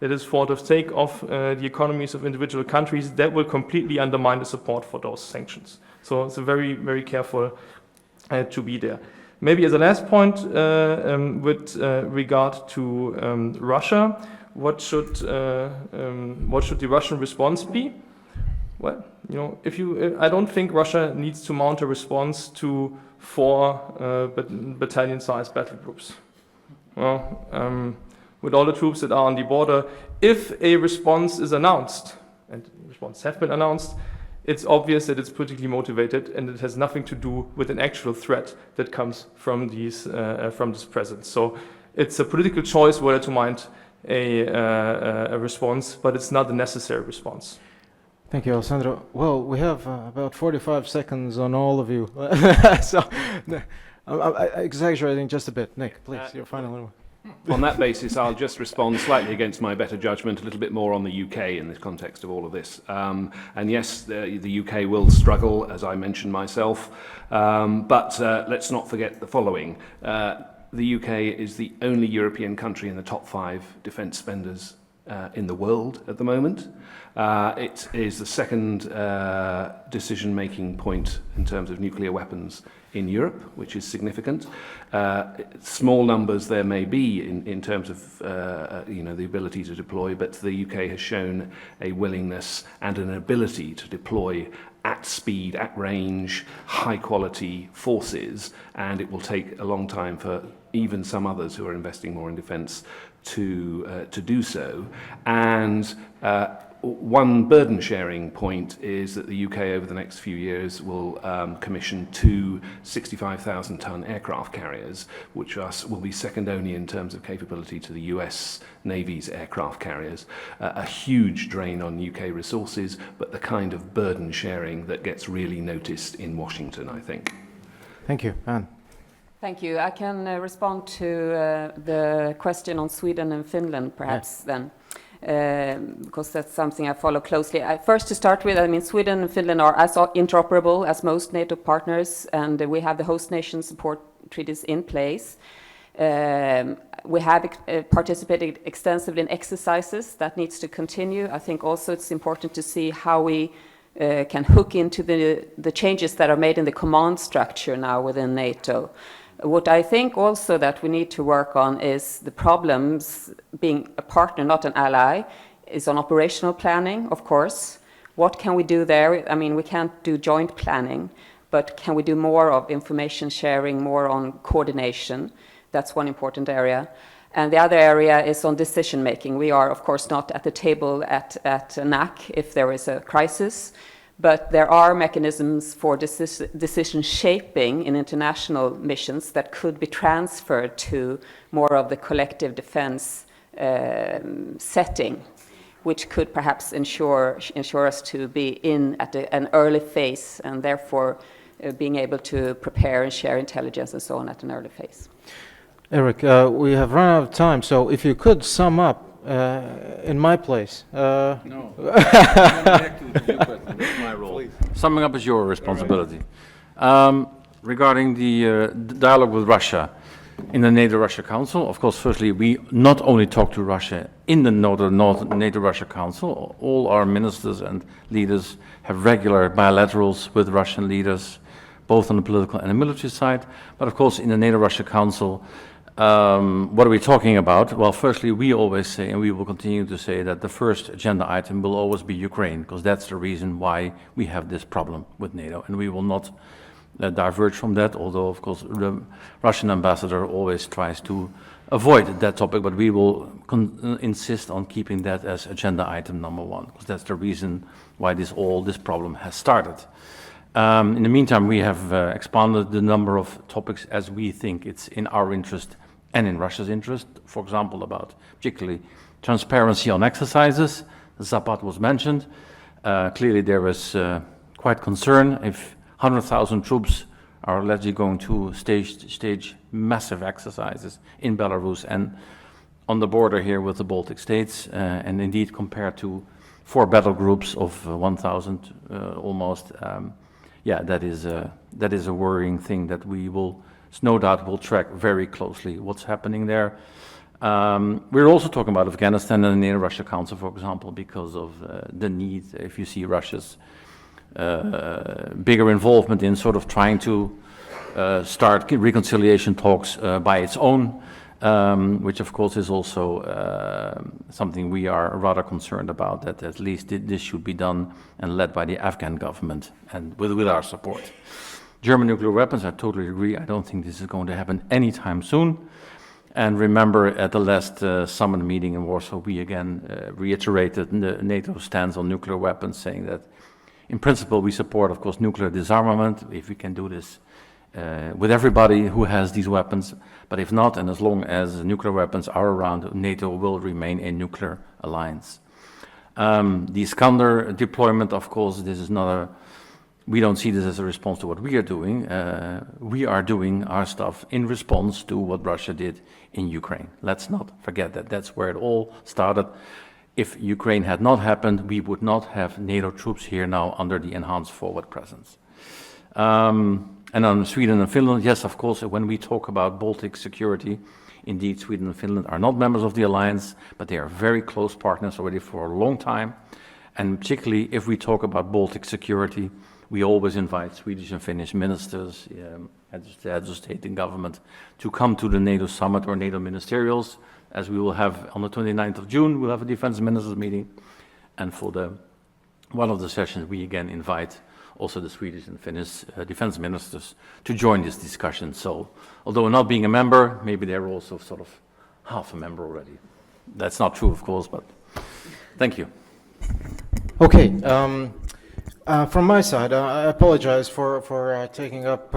that is for the sake of the economies of individual countries, that will completely undermine the support for those sanctions. So it's a very, very careful to be there. Maybe as a last point, with regard to Russia, what should the Russian response be? Well, you know, I don't think Russia needs to mount a response to 4 battalion-sized battle groups. Well, with all the troops that are on the border, if a response is announced, and responses have been announced, it's obvious that it's politically motivated and it has nothing to do with an actual threat that comes from this presence. So it's a political choice whether to mount a response, but it's not a necessary response. Thank you, Alessandro. Well, we have about 45 seconds on all of you. So I'm exaggerating just a bit. Nick, please, your final one. On that basis, I'll just respond slightly against my better judgment, a little bit more on the UK in the context of all of this. And yes, the UK will struggle, as I mentioned myself, but let's not forget the following. The UK is the only European country in the top 5 defence spenders in the world at the moment. It is the second decision-making point in terms of nuclear weapons in Europe, which is significant. Small numbers there may be in terms of the ability to deploy, but the UK has shown a willingness and an ability to deploy at speed, at range, high-quality forces, and it will take a long time for even some others who are investing more in defence to do so. And one burden-sharing point is that the UK over the next few years will commission 2 65,000-ton aircraft carriers, which will be second only in terms of capability to the US Navy's aircraft carriers. A huge drain on UK resources, but the kind of burden-sharing that gets really noticed in Washington, I think. Thank you. Anne. Thank you. I can respond to the question on Sweden and Finland, perhaps, then. Because that's something I follow closely. First, to start with, I mean, Sweden and Finland are as interoperable as most NATO partners, and we have the host nation support treaties in place. We have participated extensively in exercises. That needs to continue. I think also it's important to see how we can hook into the changes that are made in the command structure now within NATO. What I think also that we need to work on is the problems being a partner, not an ally, is on operational planning, of course. What can we do there? I mean, we can't do joint planning, but can we do more of information sharing, more on coordination? That's one important area. And the other area is on decision making. We are, of course, not at the table at NAC if there is a crisis. But there are mechanisms for decision shaping in international missions that could be transferred to more of the collective defense setting, which could perhaps ensure us to be in at an early phase and therefore being able to prepare and share intelligence and so on at an early phase. Eric, we have run out of time, so if you could sum up in my place. No. My role. Please. Summing up is your responsibility. Regarding the dialogue with Russia in the NATO-Russia Council, of course, firstly, we not only talk to Russia in the NATO-Russia Council, all our ministers and leaders have regular bilaterals with Russian leaders, both on the political and the military side. But of course, in the NATO-Russia Council, what are we talking about? Well, firstly, we always say, and we will continue to say, that the first agenda item will always be Ukraine, because that's the reason why we have this problem with NATO, and we will not diverge from that, although, of course, the Russian ambassador always tries to avoid that topic, but we will insist on keeping that as agenda item number 1, because that's the reason why this problem has started. In the meantime, we have expanded the number of topics as we think it's in our interest and in Russia's interest. For example, about particularly transparency on exercises. Zapad was mentioned. Clearly there is quite concern if 100,000 troops are allegedly going to stage massive exercises in Belarus and on the border here with the Baltic states. And indeed, compared to 4 battle groups of 1,000 almost. Yeah, that is a worrying thing that we will, no doubt, will track very closely what's happening there. We're also talking about Afghanistan and the Russia Council, for example, because of the need, if you see Russia's bigger involvement in sort of trying to start reconciliation talks by its own, which of course is also something we are rather concerned about, that at least this should be done and led by the Afghan government and with our support. German nuclear weapons, I totally agree. I don't think this is going to happen anytime soon. And remember, at the last summit meeting in Warsaw, we again reiterated the NATO stance on nuclear weapons, saying that in principle we support, of course, nuclear disarmament, if we can do this with everybody who has these weapons. But if not, and as long as nuclear weapons are around, NATO will remain a nuclear alliance. The Iskander deployment, of course, this is not a, we don't see this as a response to what we are doing. We are doing our stuff in response to what Russia did in Ukraine. Let's not forget that. That's where it all started. If Ukraine had not happened, we would not have NATO troops here now under the enhanced forward presence. And on Sweden and Finland, yes, of course, when we talk about Baltic security, indeed, Sweden and Finland are not members of the alliance, but they are very close partners already for a long time. And particularly if we talk about Baltic security, we always invite Swedish and Finnish ministers, heads of state and government, to come to the NATO summit or NATO ministerials, as we will have on the 29th of June, we'll have a defense ministers meeting. And for one of the sessions, we again invite also the Swedish and Finnish defense ministers to join this discussion. So, although not being a member, maybe they're also sort of half a member already. That's not true, of course, but thank you. Okay. From my side, I apologize for taking up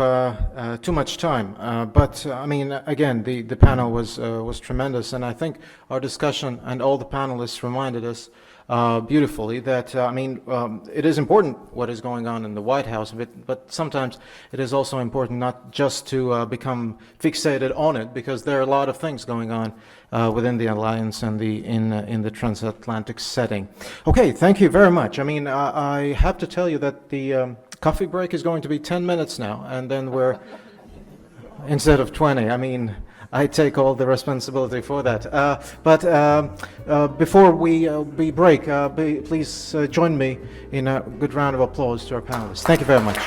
too much time. But I mean, again, the panel was tremendous, and I think our discussion and all the panelists reminded us beautifully that I mean, it is important what is going on in the White House, but sometimes it is also important not just to become fixated on it, because there are a lot of things going on within the alliance and in the transatlantic setting. Okay, thank you very much. I mean, I have to tell you that the coffee break is going to be 10 minutes now, and then we're instead of 20. I mean, I take all the responsibility for that. But before we break, please join me in a good round of applause to our panelists. Thank you very much.